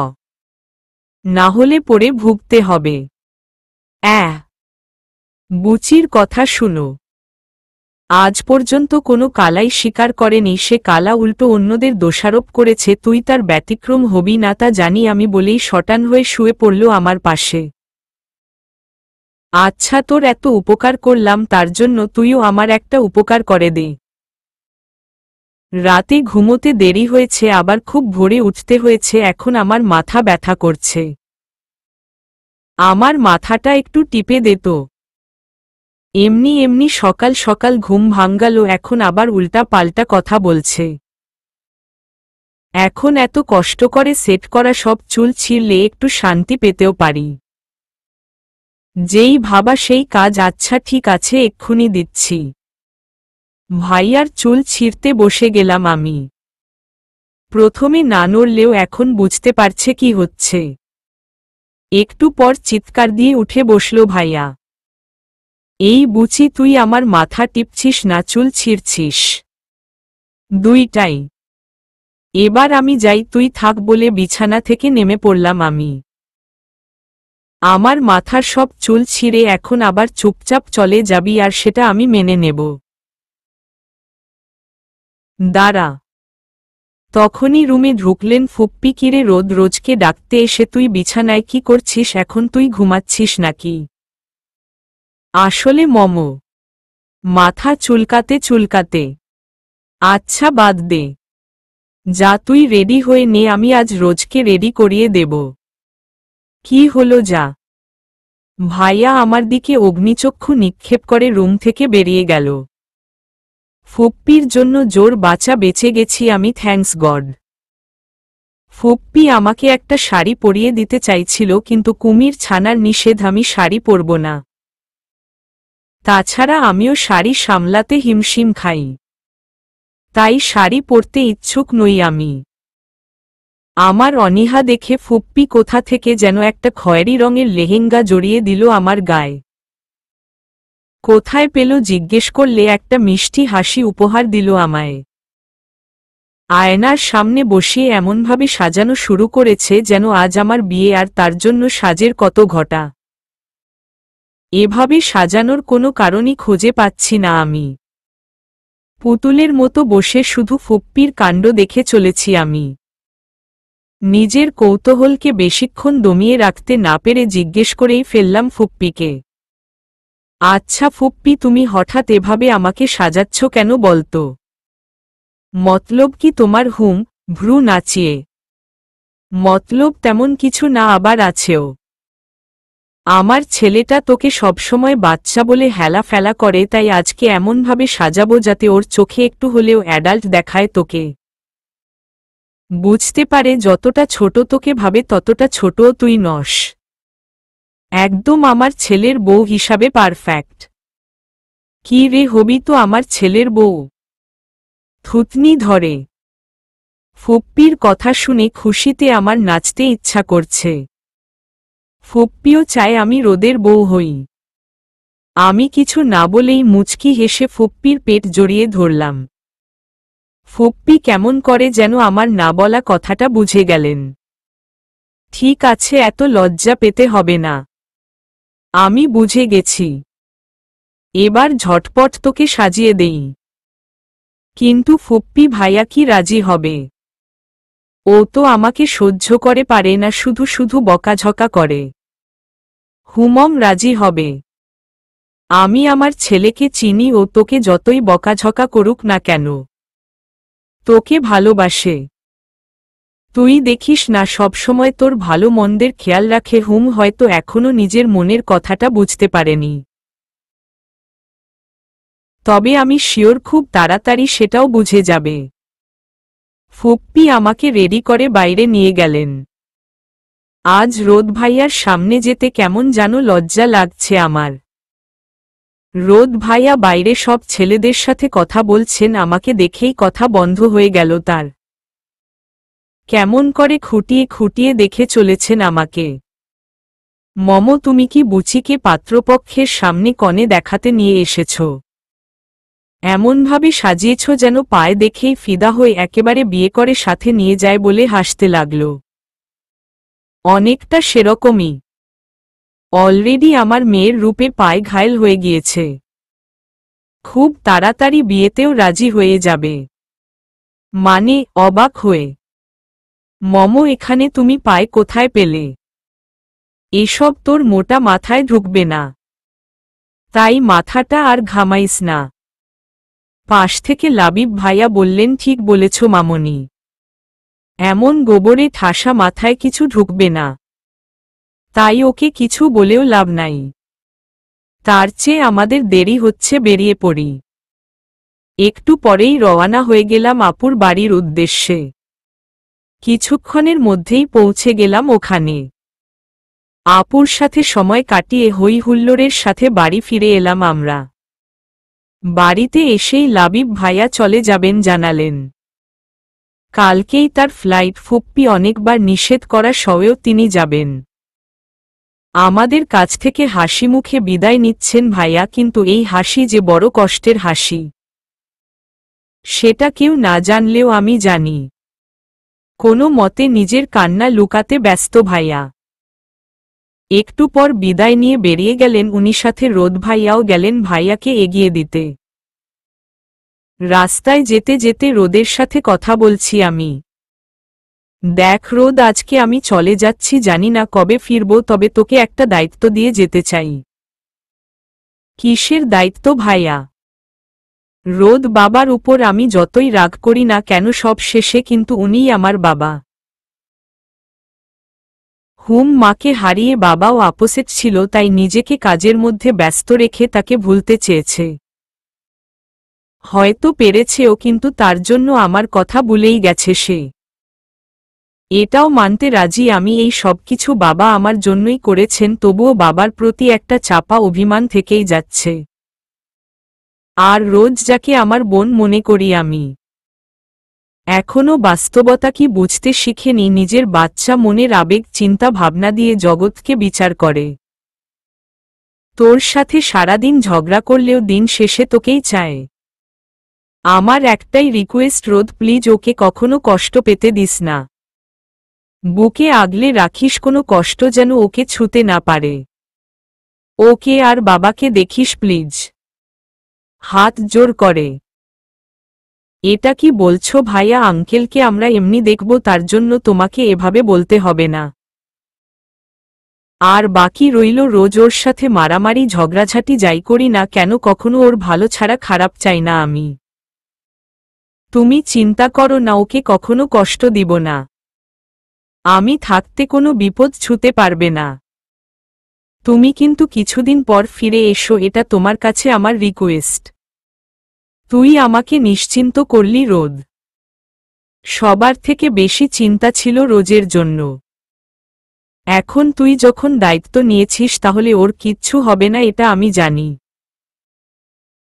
S1: না হলে পরে ভুগতে হবে। বুচির কথা শুনো। আজ পর্যন্ত কোনো কালাই স্বীকার করেনি সে কালা, উল্টো অন্যদের দোষারোপ করেছে। তুই তার ব্যতিক্রম হবি না তা জানি আমি বলেই শটান হয়ে শুয়ে পড়ল আমার পাশে। আচ্ছা, তোর এত উপকার করলাম, তার জন্য তুইও আমার একটা উপকার করে দে। রাতে ঘুমোতে দেরি হয়েছে, আবার খুব ভোরে উঠতে হয়েছে, এখন আমার মাথা ব্যথা করছে। আমার মাথাটা একটু টিপে দে তো। এমনি এমনি সকাল সকাল ঘুম ভাঙ্গাল, এখন আবার উল্টা পাল্টা কথা বলছে। এখন এত কষ্ট করে সেট করা সব চুল ছিঁড়লে একটু শান্তি পেতেও পারি। যেই ভাবা সেই কাজ। আচ্ছা ঠিক আছে, এক্ষুনি দিচ্ছি। ভাইয়ার চুল ছিঁড়তে বসে গেলাম আমি। প্রথমে না নড়লেও এখন বুঝতে পারছে কি হচ্ছে। একটু পর চিৎকার দিয়ে উঠে বসল ভাইয়া। এই বুচি, তুই আমার মাথা টিপছিস না চুল ছিঁড়ছিস? দুইটাই। এবার আমি যাই, তুই থাক বলে বিছানা থেকে নেমে পড়লাম আমি। আমার মাথার সব চুল ছিঁড়ে এখন আবার চুপচাপ চলে যাবি আর সেটা আমি মেনে নেব? দাঁড়া। তখনই রুমে ঢুকলেন ফুপ্পি। কিরে রোজকে ডাকতে এসে তুই বিছানায় কি করছিস এখন? তুই ঘুমাচ্ছিস নাকি? আসলে মাথা চুলকাতে চুলকাতে। আচ্ছা বাদ দে, যা তুই রেডি হয়ে নে, আমি আজ রোজকে রেডি করিয়ে দেব। কি হলো যা। ভাইয়া আমার দিকে অগ্নিচক্ষু নিক্ষেপ করে রুম থেকে বেরিয়ে গেল। ফুপ্পির জন্য জোর বাঁচা বেঁচে গেছি আমি, থ্যাঙ্কস গড। ফুপ্পি আমাকে একটা শাড়ি পরিয়ে দিতে চাইছিল, কিন্তু কুমির ছানার নিষেধ, আমি শাড়ি পরব না। তাছাড়া আমিও শাড়ি সামলাতে হিমশিম খাই, তাই শাড়ি পরতে ইচ্ছুক নই আমি। আমার অনীহা দেখে ফুপ্পি কোথা থেকে যেন একটা খয়েরি রঙের লেহেঙ্গা জড়িয়ে দিল আমার গায়ে। কোথায় পেল জিজ্ঞেস করলে একটা মিষ্টি হাসি উপহার দিল আমায়। আয়নার সামনে বসিয়ে এমনভাবে সাজানো শুরু করেছে যেন আজ আমার বিয়ে, আর তার জন্য সাজের কত ঘটা। এভাবে সাজানোর কোনো কারণই খুঁজে পাচ্ছি না আমি। পুতুলের মতো বসে শুধু ফুপ্পির কাণ্ড দেখে চলেছি আমি। নিজের কৌতূহলকে বেশিক্ষণ দমিয়ে রাখতে না পেরে জিজ্ঞেস করেই ফেললাম ফুপ্পিকে, আচ্ছা ফুপ্পি, তুমি হঠাৎ এভাবে আমাকে সাজাচ্ছ কেন বলতো? মতলব কি তোমার? ভ্রু নাচিয়ে। মতলব তেমন কিছু না, আবার আছেও। আমার ছেলেটা তোকে সবসময় বাচ্চা বলে হেলা ফেলা করে, তাই আজকে এমনভাবে সাজাবো যাতে ওর চোখে একটু হলেও অ্যাডাল্ট দেখায় তোকে। বুঝতে পারে যতটা ছোট তোকে ভাবে ততটা ছোটও তুই নস। একদম আমার ছেলের বউ হিসাবে পারফেক্ট। কি রে, হবি তো আমার ছেলের বউ? থুতনি ধরে। ফুপ্পির কথা শুনে খুশিতে আমার নাচতে ইচ্ছা করছে। ফুপ্পিও চায় আমি রোদের বউ হই। আমি কিছু না বলেই মুচকি হেসে ফুপ্পির পেট জড়িয়ে ধরলাম। ফুপ্পি কেমন করে যেন আমার না বলা কথাটা বুঝে গেলেন। ঠিক আছে, এত লজ্জা পেতে হবে না, আমি বুঝে গেছি। এবার ঝটপট তোকে সাজিয়ে দেই। কিন্তু ফুপ্পি ভাইয়া কি রাজি হবে? ও তো আমাকে সহ্য করে পারে না, শুধু শুধু বকাঝকা করে। হুমম রাজি হবে। আমি আমার ছেলেকে চিনি, ও তোকে যতই বকাঝকা করুক না কেন তোকে ভালোবাসে। তুই দেখিস না সবসময় তোর ভালো মন্দের খেয়াল রাখে। হয়তো এখনো নিজের মনের কথাটা বুঝতে পারেনি, তবে আমি শিওর খুব তাড়াতাড়ি সেটাও বুঝে যাবে। ফুপ্পি আমাকে রেডি করে বাইরে নিয়ে গেলেন। আজ রোদ ভাইয়ার সামনে যেতে কেমন যেন লজ্জা লাগছে আমার। রোদ ভাইয়া বাইরে সব ছেলেদের সাথে কথা বলছেন, আমাকে দেখেই কথা বন্ধ হয়ে গেল তার। কেমন করে খুঁটিয়ে খুঁটিয়ে দেখে চলেছেন আমাকে। তুমি কি বুচিকে পাত্রপক্ষের সামনে কনে দেখাতে নিয়ে এসেছ? এমনভাবে সাজিয়েছ যেন পায়ে দেখেই ফিদা হয়ে একেবারে বিয়ে করে সাথে নিয়ে যায় বলে হাসতে লাগল। অনেকটা সেরকমই। অলরেডি আমার মেয়ের রূপে পায়ে ঘায়েল হয়ে গিয়েছে। খুব তাড়াতাড়ি বিয়েতেও রাজি হয়ে যাবে। মানে, অবাক হয়ে। এখানে তুমি পায়ে কোথায় পেলে? এসব তোর মোটা মাথায় ঢুকবে না। তাই মাথাটা আর ঘামাইস না। পাশ থেকে লাবিব ভাইয়া বললেন, ঠিক বলেছ মামনি। এমন গোবরে ঠাসা মাথায় কিছু ঢুকবে না। তাই ওকে কিছু বলেও লাভ নাই। তার চেয়ে আমাদের দেরি হচ্ছে, বেরিয়ে পড়ি। একটু পরেই রওয়ানা হয়ে গেলাম আপুর বাড়ির উদ্দেশ্যে। কিছুক্ষণের মধ্যেই পৌঁছে গেলাম ওখানে। আপুর সাথে সময় কাটিয়ে হই হুল্লোড়ের সাথে বাড়ি ফিরে এলাম আমরা। বাড়িতে এসেই লাবিব ভাইয়া চলে যাবেন জানালেন। কালকেই তার ফ্লাইট। ফুপ্পি অনেকবার নিষেধ করা সত্ত্বেও তিনি যাবেন। আমাদের কাছ থেকে হাসি মুখে বিদায় নিচ্ছেন ভাইয়া, কিন্তু এই হাসি যে বড় কষ্টের হাসি, সেটা কেউ না জানলেও আমি জানি। কোনো মতে নিজের কান্না লুকাতে ব্যস্ত ভাইয়া। একটু পর বিদায় নিয়ে বেরিয়ে গেলেন উনি, সাথে রোদ ভাইয়াও গেলেন ভাইয়াকে এগিয়ে দিতে। রাস্তায় যেতে যেতে রোদের সাথে কথা বলছি আমি। দেখ রোদ, আজকে আমি চলে যাচ্ছি, জানি না কবে ফিরব, তবে তোকে একটা দায়িত্ব দিয়ে যেতে চাই। কিসের দায়িত্ব ভাইয়া? রোদ, বাবার উপর আমি যতই রাগ করি না কেন, সব শেষে কিন্তু উনিই আমার বাবা। মাকে হারিয়ে বাবাও আপসেট ছিল, তাই নিজেকে কাজের মধ্যে ব্যস্ত রেখে তাকে ভুলতে চেয়েছে। হয়তো পেরেছেও, কিন্তু তার জন্য আমার কথা ভুলেই গেছে সে। এটাও মানতে রাজি আমি, এই সবকিছু বাবা আমার জন্যই করেছেন, তবুও বাবার প্রতি একটা চাপা অভিমান থেকেই যাচ্ছে। আর রোজ যাকে আমার বোন মনে করি আমি, এখনো বাস্তবতা কি বুঝতে শিখেনি, নিজের বাচ্চা মনের আবেগ চিন্তা ভাবনা দিয়ে জগৎকে বিচার করে। তোর সাথে সারাদিন ঝগড়া করলেও দিন শেষে তোকেই চায়। আমার একটাই রিকোয়েস্ট রোদ, প্লিজ ওকে কখনো কষ্ট পেতে দিস না। বুকে আগলে রাখিস, কোনো কষ্ট যেন ওকে ছুঁতে না পারে। ওকে আর বাবাকে দেখিস প্লিজ। হাত জোর করে। এটা কি বলছো ভাইয়া? আঙ্কেলকে আমরা এমনি দেখব, তার জন্য তোমাকে এভাবে বলতে হবে না। আর বাকি রইল রোজ ওর সাথে মারামারি ঝগড়াঝাটি যাই করি না কেন, কখনো ওর ভালো ছাড়া খারাপ চাই না আমি। তুমি চিন্তা করো না, ওকে কখনো কষ্ট দিব না। আমি থাকতে কোনো বিপদ ছুঁতে পারবে না। তুমি কিন্তু কিছুদিন পর ফিরে এসো, এটা তোমার কাছে আমার রিকোয়েস্ট। তুই আমাকে নিশ্চিন্ত করলি রোদ। সবার থেকে বেশি চিন্তা ছিল রোজের জন্য। এখন তুই যখন দায়িত্ব নিয়েছিস তাহলে ওর কিচ্ছু হবে না, এটা আমি জানি।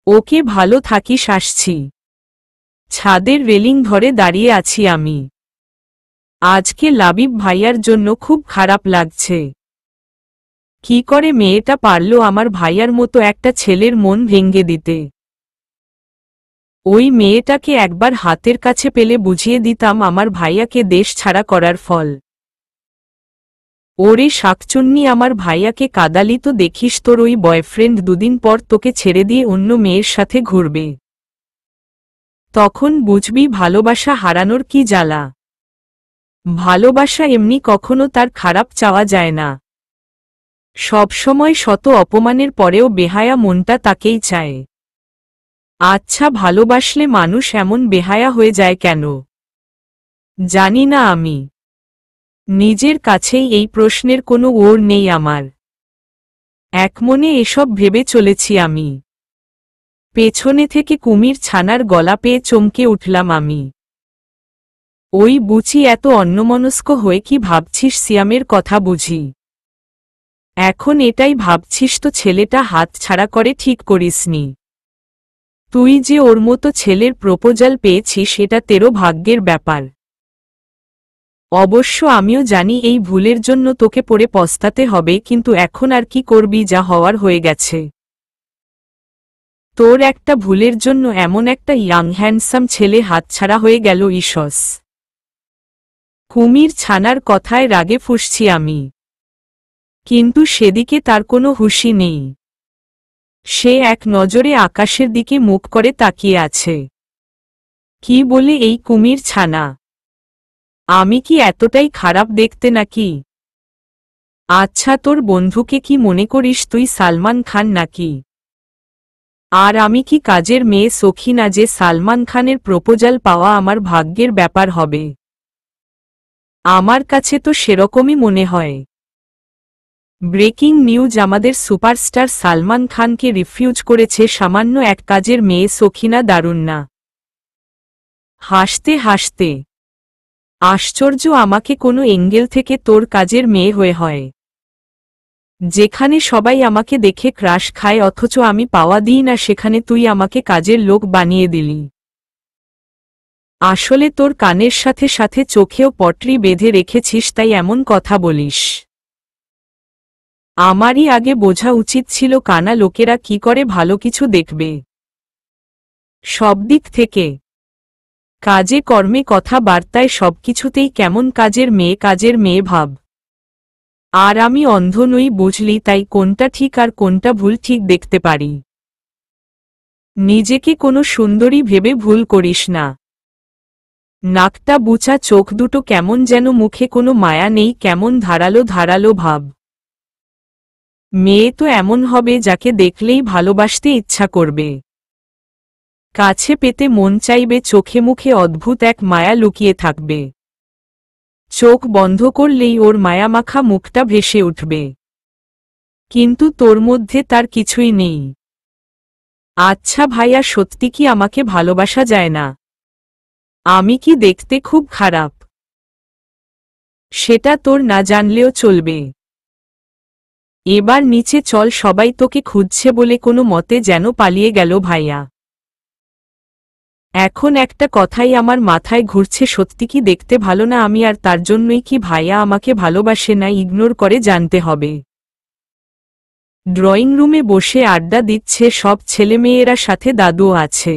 S1: ওকে ভালো থাকিস, আসছি। ছাদের রেলিং ধরে দাঁড়িয়ে আছি আমি। আজকে লাবিব ভাইয়ার জন্য খুব খারাপ লাগছে। কি করে মেয়েটা পারল আমার ভাইয়ার মতো একটা ছেলের মন ভেঙে দিতে। ওই মেয়েটাকে একবার হাতের কাছে পেলে বুঝিয়ে দিতাম আমার ভাইয়াকে দেশ ছাড়া করার ফল। ওরে শাকচুন্নি, আমার ভাইয়াকে কাদালি তো দেখিস, তোর ওই বয়ফ্রেন্ড দুদিন পর তোকে ছেড়ে দিয়ে অন্য মেয়ের সাথে ঘুরবে। তখন বুঝবি ভালোবাসা হারানোর কি জ্বালা। ভালোবাসা এমনি কখনো তার খারাপ চাওয়া যায় না। সবসময় শত অপমানের পরেও বেহায়া মনটা তাকেই চায়। আচ্ছা, ভালোবাসলে মানুষ এমন বেহায়া হয়ে যায় কেন? জানি না আমি। নিজের কাছেই এই প্রশ্নের কোনো ওর নেই আমার। একমনে এসব ভেবে চলেছি আমি। পেছনে থেকে কুমির ছানার গলা পেয়ে চমকে উঠলাম আমি। ওই বুচি, এত অন্যমনস্ক হয়ে কি ভাবছিস সিয়ামের কথা বুঝি? এখন এটাই ভাবছিস তো ছেলেটা হাত ছাড়া করে ঠিক করিসনি। তুই যে ওর মতো ছেলের প্রপোজাল পেয়েছিস সেটা তেরো ভাগ্যের ব্যাপার। অবশ্য আমিও জানি এই ভুলের জন্য তোকে পড়ে পস্তাতে হবে, কিন্তু এখন আর কি করবি, যা হওয়ার হয়ে গেছে। তোর একটা ভুলের জন্য এমন একটা ইয়াং হ্যান্ডসাম ছেলে হাতছাড়া হয়ে গেল। ইসস, কুমির ছানার কথায় রাগে ফুঁসছি আমি। কিন্তু সেদিকে তার কোনো হুঁশই নেই। সে এক নজরে আকাশের দিকে মুখ করে তাকিয়ে আছে। কি বলে এই কুমির ছানা? আমি কি এতটাই খারাপ দেখতে নাকি? আচ্ছা, তোর বন্ধুকে কি মনে করিস তুই সালমান খান নাকি? আর আমি কি কাজের মেয়ে সখী না যে সালমান খানের প্রপোজাল পাওয়া আমার ভাগ্যের ব্যাপার হবে? আমার কাছে তো সেরকমই মনে হয়। ব্রেকিং নিউজ, আমাদের সুপারস্টার সালমান খানকে রিফিউজ করেছে সামান্য এক কাজের মেয়ে সখিনা। দারুণ না? হাসতে হাসতে, আশ্চর্য, আমাকে কোনো এঙ্গেল থেকে তোর কাজের মেয়ে হয়ে হয়? যেখানে সবাই আমাকে দেখে ক্রাশ খায় অথচ আমি পাওয়া দিই না, সেখানে তুই আমাকে কাজের লোক বানিয়ে দিলি। আসলে তোর কানের সাথে সাথে চোখেও পটরি বেঁধে রেখেছিস, তাই এমন কথা বলিস। আমারই আগে বোঝা উচিত ছিল কানা লোকেরা কি করে ভালো কিছু দেখবে। সব দিক থেকে, কাজে কর্মে কথাবার্তায় সবকিছুতেই কেমন কাজের মেয়ে ভাব। আর আমি অন্ধ নই বুঝলি, তাই কোনটা ঠিক আর কোনটা ভুল ঠিক দেখতে পারি। নিজেকে কোনো সুন্দরী ভেবে ভুল করিস না। নাকটা বুচা, চোখ দুটো কেমন যেন, মুখে কোনো মায়া নেই, কেমন ধারালো ধারালো ভাব। মেয়ে তো এমন হবে যাকে দেখলেই ভালোবাসতে ইচ্ছা করবে, কাছে পেতে মন চাইবে, চোখে মুখে অদ্ভুত এক মায়া লুকিয়ে থাকবে। চোখ বন্ধ করলেই ওর মায়ামাখা মুখটা ভেসে উঠবে। কিন্তু তোর মধ্যে তার কিছুই নেই। আচ্ছা ভাইয়া, সত্যি কি আমাকে ভালোবাসা যায় না? আমি কি দেখতে খুব খারাপ? সেটা তোর না জানলেও চলবে। এবার নিচে চল, সবাই তোকে খুঁজছে বলে কোনো মতে যেন পালিয়ে গেল ভাইয়া। এখন একটা কথাই আমার মাথায় ঘুরছে, সত্যি কি দেখতে ভালো না আমি, আর তার জন্যই কি ভাইয়া আমাকে ভালোবাসে না ইগনোর করে জানতে হবে? ড্রয়িং রুমে বসে আড্ডা দিচ্ছে সব ছেলেমেয়েরা, সাথে দাদুও আছে।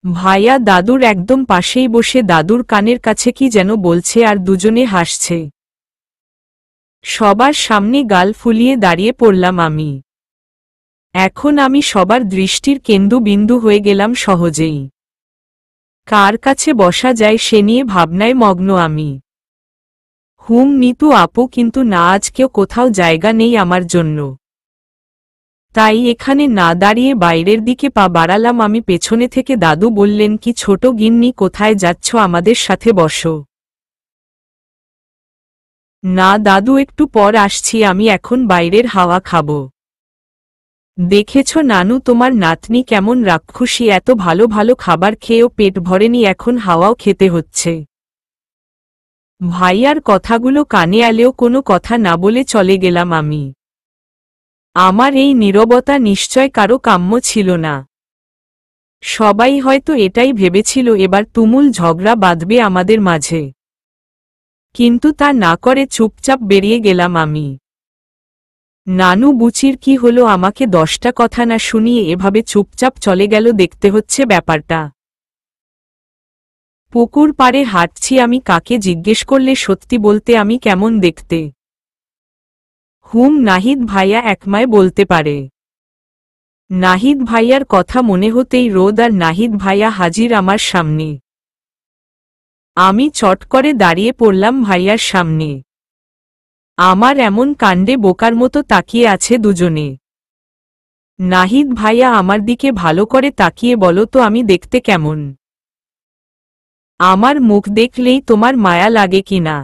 S1: ভাইয়া দাদুর একদম পাশেই বসে দাদুর কানের কাছে কি যেন বলছে আর দুজনে হাসছে। সবার সামনে গাল ফুলিয়ে দাঁড়িয়ে পড়লাম আমি। এখন আমি সবার দৃষ্টির কেন্দ্রবিন্দু হয়ে গেলাম সহজেই। কার কাছে বসা যায় সে নিয়ে ভাবনায় মগ্ন আমি। নিতু আপু, কিন্তু না, আজকেও কোথাও জায়গা নেই আমার জন্য। তাই এখানে না দাঁড়িয়ে বাইরের দিকে পা বাড়ালাম আমি। পেছনে থেকে দাদু বললেন, কি ছোট গিন্নি, কোথায় যাচ্ছ? আমাদের সাথে বসো। না দাদু, একটু পর আসছি, আমি এখন বাইরের হাওয়া খাবো। দেখেছ নানু, তোমার নাতনি কেমন রাক্ষসী, এত ভালো ভালো খাবার খেয়েও পেট ভরেনি, এখন হাওয়াও খেতে হচ্ছে। ভাইয়ার কথাগুলো কানে এলেও কোনো কথা না বলে চলে গেলাম আমি। আমার এই নীরবতা নিশ্চয় কারো কাম্য ছিল না। সবাই হয়তো এটাই ভেবেছিল এবার তুমুল ঝগড়া বাঁধবে আমাদের মাঝে। কিন্তু তা না করে চুপচাপ বেরিয়ে গেলাম আমি। নানু বুচির কি হলো? আমাকে 10টা কথা না শুনিয়ে এভাবে চুপচাপ চলে গেল। দেখতে হচ্ছে ব্যাপারটা। পুকুর পাড়ে হাঁটছি আমি, কাকে জিজ্ঞেস করলে সত্যি বলতে আমি কেমন দেখতে? নাহিদ ভাইয়া একমায় বলতে পারে। নাহিদ ভাইয়ার কথা মনে হতেই রোদ আর নাহিদ ভাইয়া হাজির আমার সামনে। আমি চট করে দাঁড়িয়ে পড়লাম ভাইয়ার সামনে। আমার এমন কাণ্ডে বোকার মতো তাকিয়ে আছে দুজনে। নাহিদ ভাইয়া আমার দিকে ভালো করে তাকিয়ে বলো তো আমি দেখতে কেমন? আমার মুখ দেখলেই তোমার মায়া লাগে কিনা?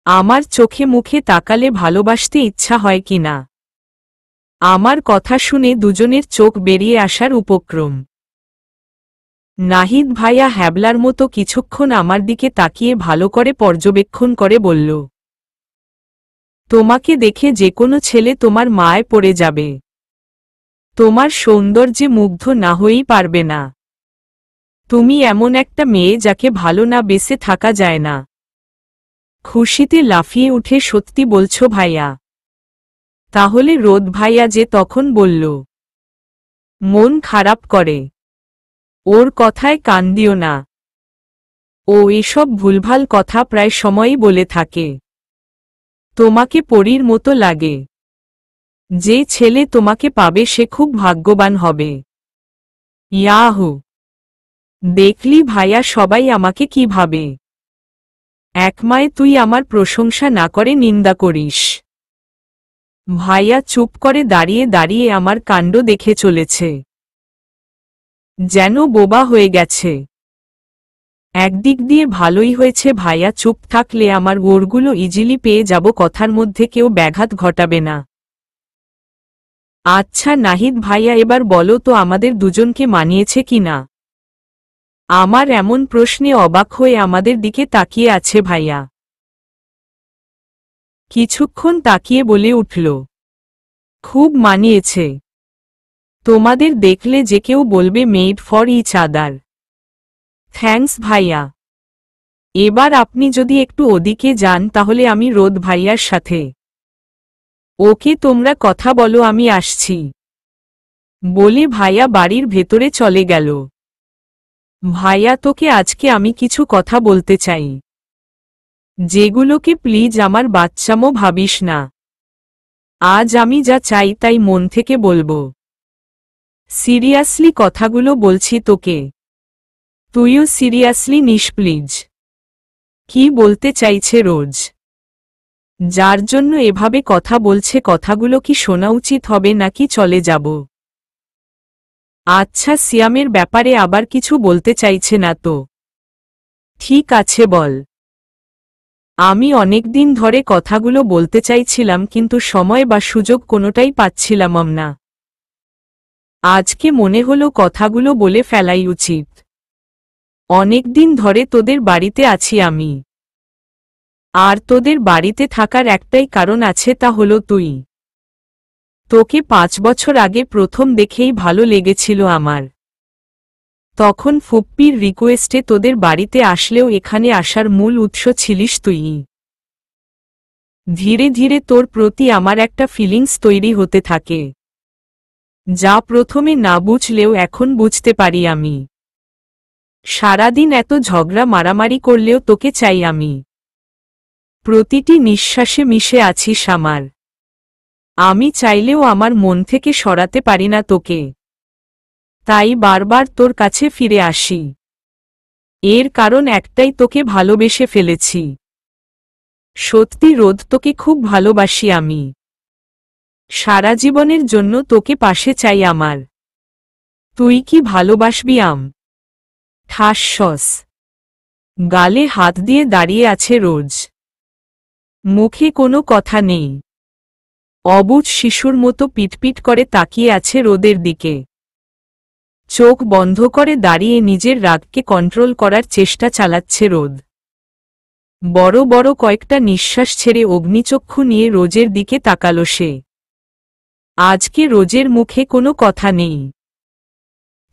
S1: আমার চোখে মুখে তাকালে ভালোবাসতে ইচ্ছা হয় কিনা? আমার কথা শুনে দুজনের চোখ বেরিয়ে আসার উপক্রম। নাহিদ ভাইয়া হ্যাবলার মতো কিছুক্ষণ আমার দিকে তাকিয়ে ভালো করে পর্যবেক্ষণ করে বলল, তোমাকে দেখে যে কোনো ছেলে তোমার মায় পড়ে যাবে। তোমার সৌন্দর্যে মুগ্ধ না হয়েই পারবে না। তুমি এমন একটা মেয়ে যাকে ভালো না বেসে থাকা যায় না। খুশিতে লাফিয়ে উঠে, সত্যি বলছো ভাইয়া? তাহলে রোদ ভাইয়া যে তখন বলল, মন খারাপ করে, ওর কথায় কান দিও না। ও এসব ভুলভাল কথা প্রায় সময়ই বলে থাকে। তোমাকে পরীর মতো লাগে। যে ছেলে তোমাকে পাবে সে খুব ভাগ্যবান হবে। ইয়াহু! দেখলি ভাইয়া, সবাই আমাকে কি ভাবে। একমায় তুই আমার প্রশংসা না করে নিন্দা করিস। ভাইয়া চুপ করে দাঁড়িয়ে দাঁড়িয়ে আমার কাণ্ড দেখে চলেছে, যেন বোবা হয়ে গেছে। একদিক দিয়ে ভালোই হয়েছে, ভাইয়া চুপ থাকলে আমার ওরগুলো ইজিলি পেয়ে যাব, কথার মধ্যে কেউ ব্যাঘাত ঘটাবে না। আচ্ছা নাহিদ ভাইয়া, এবার বলো তো আমাদের দুজনকে মানিয়েছে কি না। আমার এমন প্রশ্নে অবাক হয়ে আমাদের দিকে তাকিয়ে আছে ভাইয়া। কিছুক্ষণ তাকিয়ে বলে উঠল, খুব মানিয়েছে। তোমাদের দেখলে যে কেউ বলবে made for each other. Thanks ভাইয়া। এবার আপনি যদি একটু ওদিকে যান তাহলে আমি রোদ ভাইয়ার সাথে। ওকে, তোমরা কথা বলো, আমি আসছি। বলে ভাইয়া বাড়ির ভেতরে চলে গেল। ভাইয়া, তোকে আজকে আমি কিছু কথা বলতে চাই, যেগুলোকে প্লিজ আমার বাচ্চামো ভাবিস না। আজ আমি যা চাই তাই মন থেকে বলবো। সিরিয়াসলি কথাগুলো বলছি তোকে, তুইও সিরিয়াসলি নিস প্লিজ। কি বলতে চাইছে রোজ? যার জন্য এভাবে কথা বলছে, কথাগুলো কি শোনা উচিত হবে নাকি চলে যাব? আচ্ছা, সিয়ামের ব্যাপারে আবার কিছু বলতে চাইছে না তো? ঠিক আছে বল। আমি অনেকদিন ধরে কথাগুলো বলতে চাইছিলাম, কিন্তু সময় বা সুযোগ কোনোটাই পাচ্ছিলাম না। আজকে মনে হলো কথাগুলো বলে ফেলাই উচিত। অনেকদিন ধরে তোদের বাড়িতে আছি আমি, আর তোদের বাড়িতে থাকার একটাই কারণ আছে, তা হলো তুই। তোকে 5 বছর আগে প্রথম দেখেই ভালো লেগেছিল আমার। তখন ফুপ্পির রিকোয়েস্টে তোদের বাড়িতে আসলেও এখানে আসার মূল উৎস ছিলিস তুই। ধীরে ধীরে তোর প্রতি আমার একটা ফিলিংস তৈরি হতে থাকে, যা প্রথমে না বুঝলেও এখন বুঝতে পারি আমি। সারাদিন এত ঝগড়া মারামারি করলেও তোকে চাই আমি। প্রতিটি নিঃশ্বাসে মিশে আছিস আমার। আমি চাইলেও আমার মন থেকে সরাতে পারি না তোকে, তাই বারবার তোর কাছে ফিরে আসি। এর কারণ একটাই, তোকে ভালোবেসে ফেলেছি। সত্যি রোদ, তোকে খুব ভালোবাসি আমি। সারা জীবনের জন্য তোকে পাশে চাই আমার। তুই কি ভালোবাসবি ঠাসস। গালে হাত দিয়ে দাঁড়িয়ে আছে রোজ, মুখে কোনো কথা নেই। অবুঝ শিশুর মতো পিটপিট করে তাকিয়ে আছে রোদের দিকে। চোখ বন্ধ করে দাঁড়িয়ে নিজের রাগকে কন্ট্রোল করার চেষ্টা চালাচ্ছে রোদ। বড় বড় কয়েকটা নিঃশ্বাস ছেড়ে অগ্নিচক্ষু নিয়ে রোজের দিকে তাকালো সে। আজকে রোজের মুখে কোনো কথা নেই,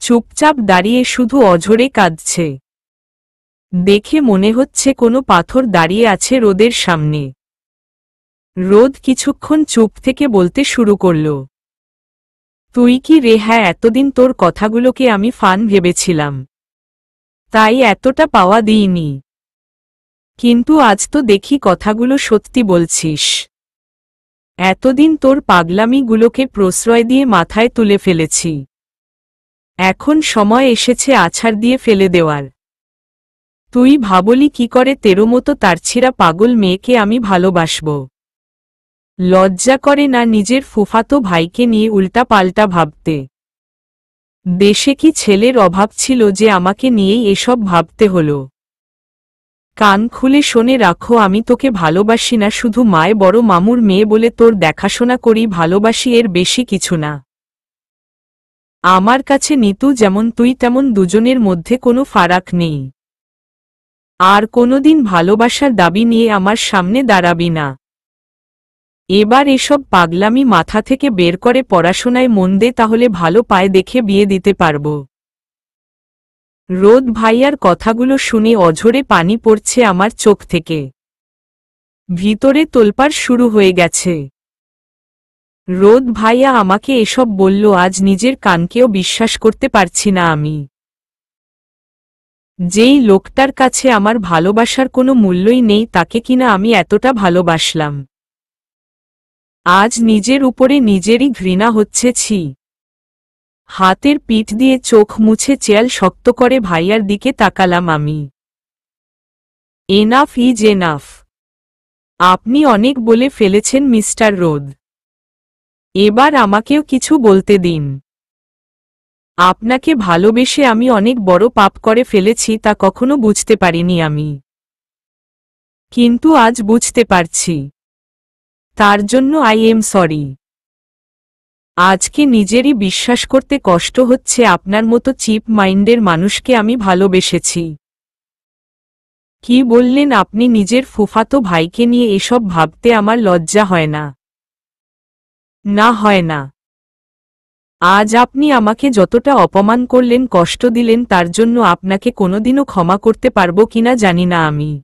S1: চুপচাপ দাঁড়িয়ে শুধু অঝরে কাঁদছে। দেখে মনে হচ্ছে কোনো পাথর দাঁড়িয়ে আছে রোদের সামনে। রোদ কিছুক্ষণ চুপ থেকে বলতে শুরু করল, তুই কি রে? হ্যাঁ, এতদিন তোর কথাগুলোকে আমি ফান ভেবেছিলাম, তাই এতটা পাওয়া দিইনি। কিন্তু আজ তো দেখি কথাগুলো সত্যি বলছিস। এতদিন তোর পাগলামিগুলোকে প্রশ্রয় দিয়ে মাথায় তুলে ফেলেছি। এখন সময় এসেছে আছাড় দিয়ে ফেলে দেওয়ার। তুই ভাবলি কি করে তেরো মতো তারছিরা পাগল মেয়েকে আমি ভালোবাসব? লজ্জা করে না নিজের ফুফাতো ভাইকে নিয়ে উল্টা পাল্টা ভাবতে? দেশে কি ছেলের অভাব ছিল যে আমাকে নিয়েই এসব ভাবতে হলো? কান খুলে শোনে রাখো, আমি তোকে ভালোবাসি না শুধু মায় বড় মামুর মেয়ে বলে তোর দেখাশোনা করি, ভালোবাসি, এর বেশি কিছু না। আমার কাছে নিতু যেমন তুই তেমন, দুজনের মধ্যে কোনো ফারাক নেই। আর কোনোদিন ভালোবাসার দাবি নিয়ে আমার সামনে দাঁড়াবি না। এবার এসব পাগলামি মাথা থেকে বের করে পড়াশোনায় মন দে, তাহলে ভালো পায় দেখে বিয়ে দিতে পারব। রোদ ভাইয়ার কথাগুলো শুনে অঝরে পানি পড়ছে আমার চোখ থেকে। ভিতরে তোলপাড় শুরু হয়ে গেছে। রোদ ভাইয়া আমাকে এসব বলল, আজ নিজের কানকেও বিশ্বাস করতে পারছি না আমি। যেই লোকটার কাছে আমার ভালোবাসার কোনো মূল্যই নেই, তাকে কিনা আমি এতটা ভালোবাসলাম। আজ নিজের উপরে নিজেরই ঘৃণা হচ্ছে। ছি। হাতের পিঠ দিয়ে চোখ মুছে চেয়াল শক্ত করে ভাইয়ার দিকে তাকালাম আমি। Enough is enough. আপনি অনেক বলে ফেলেছেন মিস্টার রোদ। এবার আমাকেও কিছু বলতে দিন। আপনাকে ভালোবেসে আমি অনেক বড় পাপ করে ফেলেছি, তা কখনো বুঝতে পারিনি আমি। কিন্তু আজ বুঝতে পারছি। তার জন্য আই এম সরি। আজকে নিজেরই বিশ্বাস করতে কষ্ট হচ্ছে আপনার মতো চিপ মাইন্ডের মানুষকে আমি ভালোবেসেছি। কি বললেন আপনি? নিজের ফুফাতো ভাইকে নিয়ে এসব ভাবতে আমার লজ্জা হয় না? না, হয় না। আজ আপনি আমাকে যতটা অপমান করলেন, কষ্ট দিলেন, তার জন্য আপনাকে কোনোদিনও ক্ষমা করতে পারবো কিনা জানি না আমি।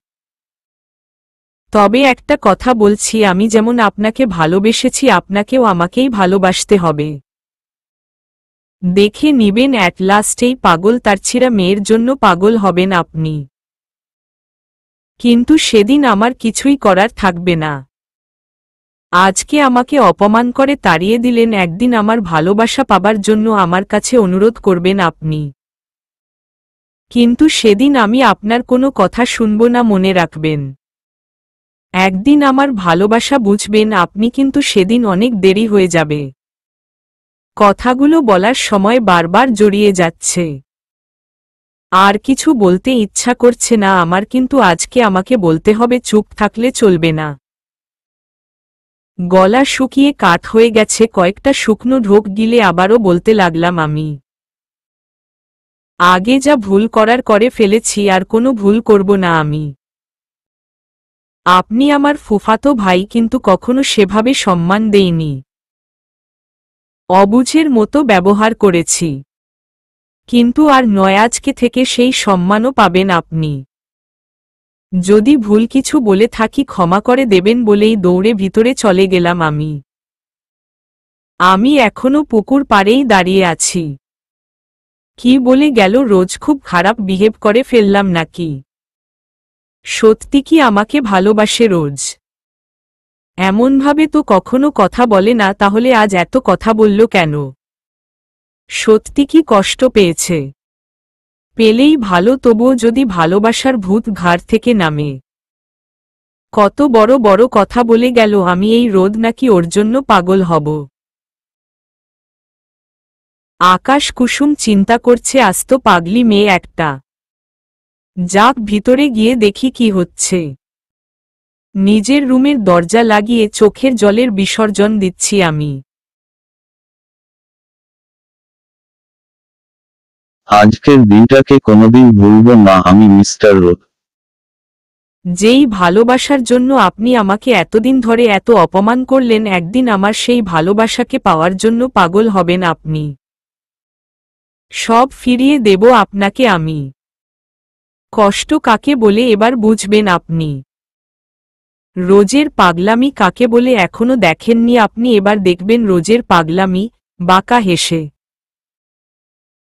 S1: তবে একটা কথা বলছি, আমি যেমন আপনাকে ভালোবেসেছি আপনাকেও আমাকেই ভালোবাসতে হবে। দেখে নিবেন অ্যাট লাস্ট এই পাগল তারছিরা মেয়ের জন্য পাগল হবেন আপনি। কিন্তু সেদিন আমার কিছুই করার থাকবে না। আজকে আমাকে অপমান করে তাড়িয়ে দিলেন, একদিন আমার ভালোবাসা পাবার জন্য আমার কাছে অনুরোধ করবেন আপনি। কিন্তু সেদিন আমি আপনার কোনো কথা শুনব না, মনে রাখবেন। একদিন আমার ভালোবাসা বুঝবেন আপনি, কিন্তু সেদিন অনেক দেরি হয়ে যাবে। কথাগুলো বলার সময় বারবার জড়িয়ে যাচ্ছে। আর কিছু বলতে ইচ্ছা করছে না আমার, কিন্তু আজকে আমাকে বলতে হবে, চুপ থাকলে চলবে না। গলা শুকিয়ে কাঠ হয়ে গেছে, কয়েকটা শুকনো ঢোক গিলে আবারও বলতে লাগলাম আমি। আগে যা ভুল করার করে ফেলেছি, আর কোনো ভুল করব না আমি। আপনি আমার ফুফাতো ভাই, কিন্তু কখনো সেভাবে সম্মান দেইনি। অবুঝের মতো ব্যবহার করেছি। কিন্তু আর নয়, আজকে থেকে সেই সম্মানও পাবেন আপনি। যদি ভুল কিছু বলে থাকি ক্ষমা করে দেবেন বলেই দৌড়ে ভিতরে চলে গেলাম আমি। আমি এখনো পুকুর পাড়েই দাঁড়িয়ে আছি। কি বলে গেল রোজ? খুব খারাপ বিহেভ করে ফেললাম নাকি? সত্যি কি আমাকে ভালোবাসে রোজ? এমনভাবে তো কখনো কথা বলে না, তাহলে আজ এত কথা বলল কেন? সত্যি কি কষ্ট পেয়েছে? পেলেই ভালো, তবুও যদি ভালোবাসার ভূত ঘাড় থেকে নামে। কত বড় বড় কথা বলে গেল, আমি এই রোদ নাকি ওর জন্য পাগল হব? আকাশ কুসুম চিন্তা করছে, আস্ত পাগলি মেয়ে একটা। যাক, ভিতরে গিয়ে দেখি কি হচ্ছে। নিজের রুমের দরজা লাগিয়ে চোখের জলের বিসর্জন দিচ্ছি আমি।
S2: আজকের দিনটাকে কোনোদিন ভুলব না আমি মিস্টার রোদ।
S1: যেই ভালোবাসার জন্য আপনি আমাকে এতদিন ধরে এত অপমান করলেন, একদিন আমার সেই ভালোবাসাকে পাওয়ার জন্য পাগল হবেন আপনি। সব ফিরিয়ে দেব আপনাকে আমি। কষ্ট কাকে বলে এবার বুঝবেন আপনি। রোজের পাগলামি কাকে বলে এখনো দেখেননি আপনি, এবার দেখবেন রোজের পাগলামি। বাঁকা হেসে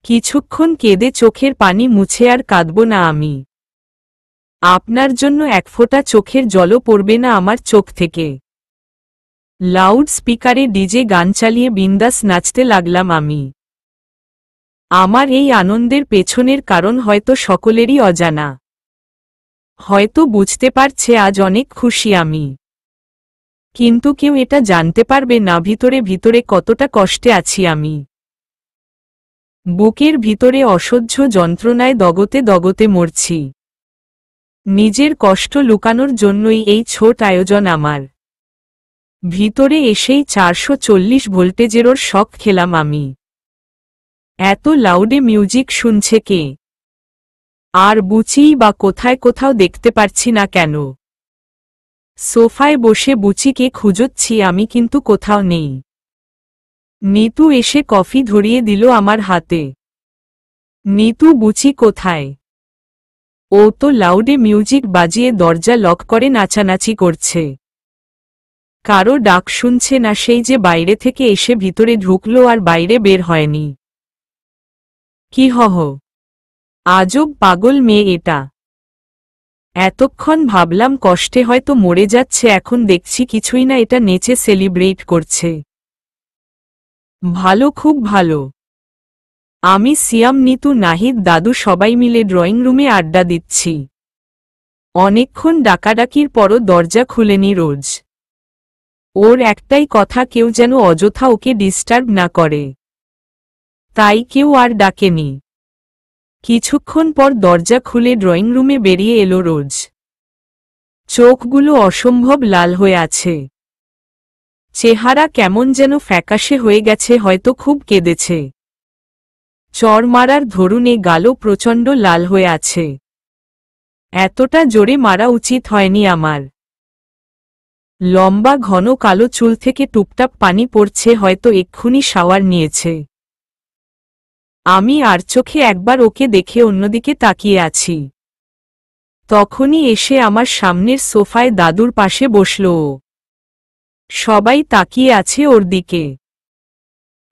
S1: কিছুক্ষণ কেঁদে চোখের পানি মুছে আর কাঁদব না আমি। আপনার জন্য এক ফোঁটা চোখের জলও পড়বে না আমার চোখ থেকে। লাউড স্পিকারে ডিজে গান চালিয়ে বিন্দাস নাচতে লাগলাম আমি। আমার এই আনন্দের পেছনের কারণ হয়তো সকলেরই অজানা। হয়তো বুঝতে পারছে আজ অনেক খুশি আমি। কিন্তু কেউ এটা জানতে পারবে না ভিতরে ভিতরে কতটা কষ্টে আছি আমি। বুকের ভিতরে অসহ্য যন্ত্রণায় দগতে দগতে মরছি। নিজের কষ্ট লুকানোর জন্যই এই ছোট আয়োজন আমার। ভিতরে এসেই 440 ভোল্টেজেরও শক খেলাম আমি। এত লাউডে মিউজিক শুনছে কে? আর বুচিই বা কোথায়? কোথাও দেখতে পারছি না কেন? সোফায় বসে বুচিকে খুঁজছি আমি, কিন্তু কোথাও নেই। নিতু এসে কফি ধরিয়ে দিল আমার হাতে। নিতু, বুচি কোথায়? ও তো লাউডে মিউজিক বাজিয়ে দরজা লক করে নাচানাচি করছে। কারো ডাক শুনছে না, সেই যে বাইরে থেকে এসে ভিতরে ঢুকলো আর বাইরে বের হয়নি। কি হহ, আজব পাগল মেয়ে এটা। এতক্ষণ ভাবলাম কষ্টে হয়তো মরে যাচ্ছে, এখন দেখছি কিছুই না, এটা নেচে সেলিব্রেট করছে। ভালো, খুব ভালো। আমি, সিয়াম, নিতু, নাহিদ, দাদু সবাই মিলে ড্রয়িং রুমে আড্ডা দিচ্ছি। অনেকক্ষণ ডাকাডাকির পরও দরজা খুলেনি রোজ। ওর একটাই কথা, কেউ যেন অযথা ওকে ডিস্টার্ব না করে, তাই কেউ আর ডাকেনি। কিছুক্ষণ পর দরজা খুলে ড্রয়িং রুমে বেরিয়ে এলো রোজ। চোখগুলো অসম্ভব লাল হয়ে আছে, চেহারা কেমন যেন ফ্যাকাশে হয়ে গেছে, হয়তো খুব কেঁদেছে। চর মারার ধরুনে গালও প্রচণ্ড লাল হয়ে আছে। এতটা জোরে মারা উচিত হয়নি আমার। লম্বা ঘন কালো চুল থেকে টুপটাপ পানি পড়ছে, হয়তো এক্ষুনি শাওয়ার নিয়েছে। আমি আর চোখে একবার ওকে দেখে অন্যদিকে তাকিয়ে আছি। তখনই এসে আমার সামনের সোফায় দাদুর পাশে বসল ও। সবাই তাকিয়ে আছে ওর দিকে,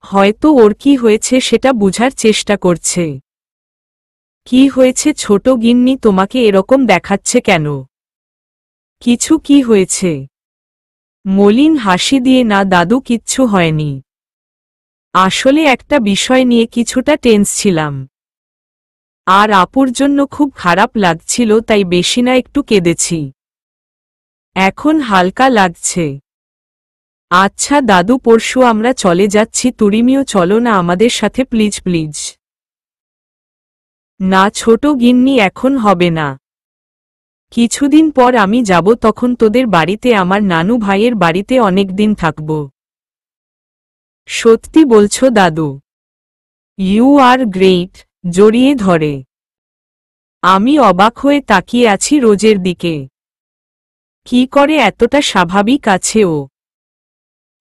S1: হয়তো ওর কি হয়েছে সেটা বুঝার চেষ্টা করছে। কি হয়েছে ছোট গিন্নি, তোমাকে এরকম দেখাচ্ছে কেন? কিছু কি হয়েছে? মলিন হাসি দিয়ে, না দাদু, কিচ্ছু হয়নি। আসলে একটা বিষয় নিয়ে কিছুটা টেন্স ছিলাম, আর আপুর জন্য খুব খারাপ লাগছিল, তাই বেশি না একটু কেঁদেছি। এখন হালকা লাগছে। আচ্ছা দাদু, পরশু আমরা চলে যাচ্ছি, তুমিও চলো না আমাদের সাথে, প্লিজ প্লিজ। না ছোট গিন্নি, এখন হবে না। কিছুদিন পর আমি যাব, তখন তোদের বাড়িতে, আমার নানু ভাইয়ের বাড়িতে অনেকদিন থাকব। সত্যি বলছো দাদু? You are great. জড়িয়ে ধরে। আমি অবাক হয়ে তাকিয়ে আছি রোজের দিকে। কি করে এতটা স্বাভাবিক আছে ও?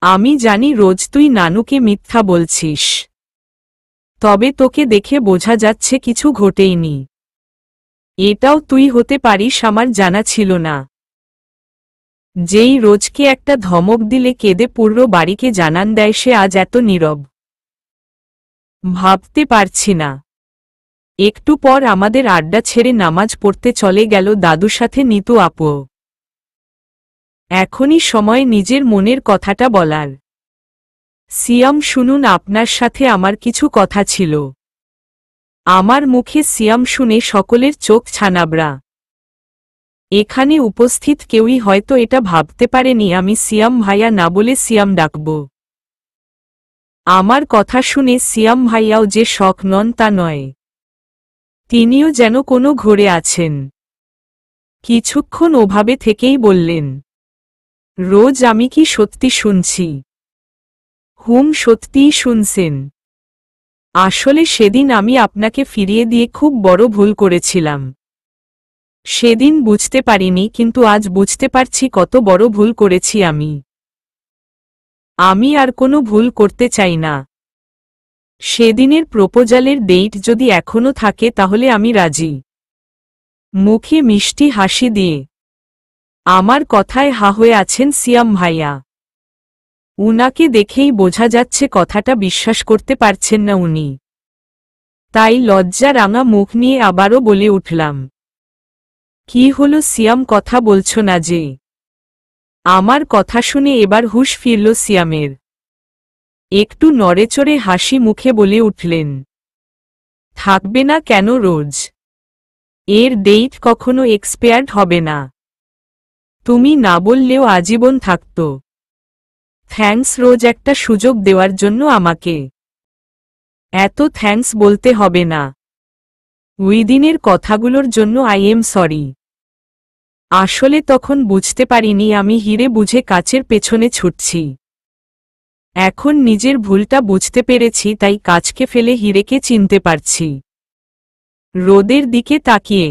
S1: আমি জানি রোজ তুই নানুকে মিথ্যা বলছিস, তবে তোকে দেখে বোঝা যাচ্ছে কিছু ঘটেইনি। এটাও তুই হতে পারিস, আমার জানা ছিল না। যেই রোজকে একটা ধমক দিলে কেঁদে পুরো বাড়িকে জানান দেয়, সে আজ এত নীরব। ভাবতে পারছি না। একটু পর আমাদের আড্ডা ছেড়ে নামাজ পড়তে চলে গেল দাদুর সাথে নিতু আপু। এখনই সময় নিজের মনের কথাটা বলার। সিয়াম, শুনুন, আপনার সাথে আমার কিছু কথা ছিল। আমার মুখে সিয়াম শুনে সকলের চোখ ছানাবড়া। এখানে উপস্থিত কেউই হয়তো এটা ভাবতে পারেনি আমি সিয়াম ভাইয়া না বলে সিয়াম ডাকব। আমার কথা শুনে সিয়াম ভাইয়াও যে শক নন তা নয়, তিনিও যেন কোনো ঘোরে আছেন। কিছুক্ষণ ওভাবে থেকেই বললেন, রোজ, আমি কি সত্যি শুনছি? হুম, সত্যিই শুনছেন। আসলে সেদিন আমি আপনাকে ফিরিয়ে দিয়ে খুব বড় ভুল করেছিলাম। সেদিন বুঝতে পারিনি, কিন্তু আজ বুঝতে পারছি কত বড় ভুল করেছি আমি। আমি আর কোনো ভুল করতে চাই না। সেদিনের প্রপোজালের ডেট যদি এখনো থাকে তাহলে আমি রাজি। মুখে মিষ্টি হাসি দিয়ে আমার কথায় হা হয়ে আছেন সিয়াম ভাইয়া। উনাকে দেখেই বোঝা যাচ্ছে কথাটা বিশ্বাস করতে পারছেন না উনি। তাই লজ্জা রাঙা মুখ নিয়ে আবারও বলে উঠলাম, কি হলো সিয়াম, কথা বলছো না যে? আমার কথা শুনে এবার হুঁশ ফিরল সিয়ামের। একটু নড়েচড়ে হাসি মুখে বলে উঠলেন, থাকবে না কেন রোজ? এর ডেট কখনো এক্সপায়ার্ড হবে না। তুমি না বললেও আজীবন থাকত। থ্যাঙ্কস রোজ, একটা সুযোগ দেওয়ার জন্য আমাকে। এত থ্যাঙ্কস বলতে হবে না। উইদিনের কথাগুলোর জন্য আই এম সরি। আসলে তখন বুঝতে পারিনি আমি হিরে বুঝে কাচের পেছনে ছুটছি। এখন নিজের ভুলটা বুঝতে পেরেছি, তাই কাচকে ফেলে হিরেকে চিনতে পারছি। রোদের দিকে তাকিয়ে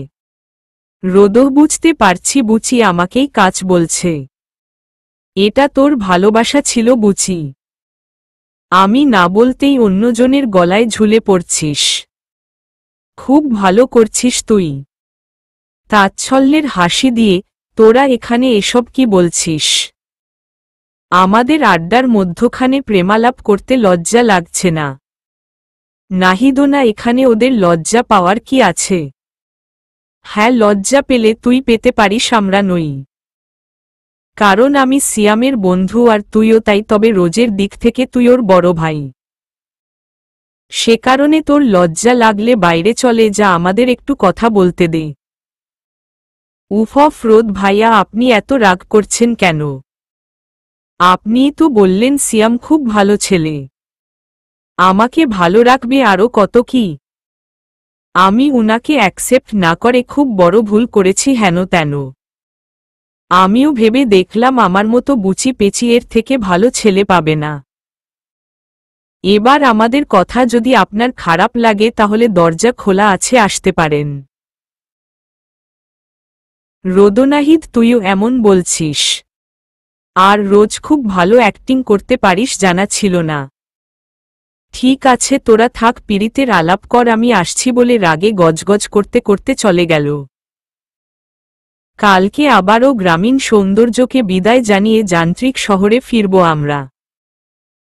S1: রোদও বুঝতে পারছি বুচি আমাকেই কাচ বলছে। এটা তোর ভালোবাসা ছিল বুচি। আমি না বলতেই অন্যজনের গলায় ঝুলে পড়ছিস। খুব ভালো করছিস তুই। তাচ্ছল্যের হাসি দিয়ে, তোরা এখানে এসব কি বলছিস? আমাদের আড্ডার মধ্যখানে প্রেমালাপ করতে লজ্জা লাগছে না? নাহিদও না, এখানে ওদের লজ্জা পাওয়ার কি আছে? হ্যাঁ, লজ্জা পেলে তুই পেতে পারিস, আমরা নই। কারণ আমি সিয়ামের বন্ধু আর তুইও তাই, তবে রোজের দিক থেকে তুই ওর বড় ভাই। সে কারণে তোর লজ্জা লাগলে বাইরে চলে যা, আমাদের একটু কথা বলতে দে। উফ রোদ ভাইয়া, আপনি এত রাগ করছেন কেন? আপনিই তো বললেন সিয়াম খুব ভালো ছেলে, আমাকে ভালো রাখবে, আরও কত কি। আমি উনাকে অ্যাকসেপ্ট না করে খুব বড় ভুল করেছি হেন তেন। আমিও ভেবে দেখলাম আমার মতো বুচি পেচি এর থেকে ভালো ছেলে পাবে না। এবার আমাদের কথা যদি আপনার খারাপ লাগে তাহলে দরজা খোলা আছে, আসতে পারেন। রোদনাহিদ, তুইও এমন বলছিস? আর রোজ খুব ভালো অ্যাক্টিং করতে পারিস, জানা ছিল না। ঠিক আছে, তোরা থাক, পিরিতের আলাপ কর, আমি আসছি বলে রাগে গজগজ করতে করতে চলে গেল। কালকে আবারও গ্রামীণ সৌন্দর্যকে বিদায় জানিয়ে যান্ত্রিক শহরে ফিরব আমরা।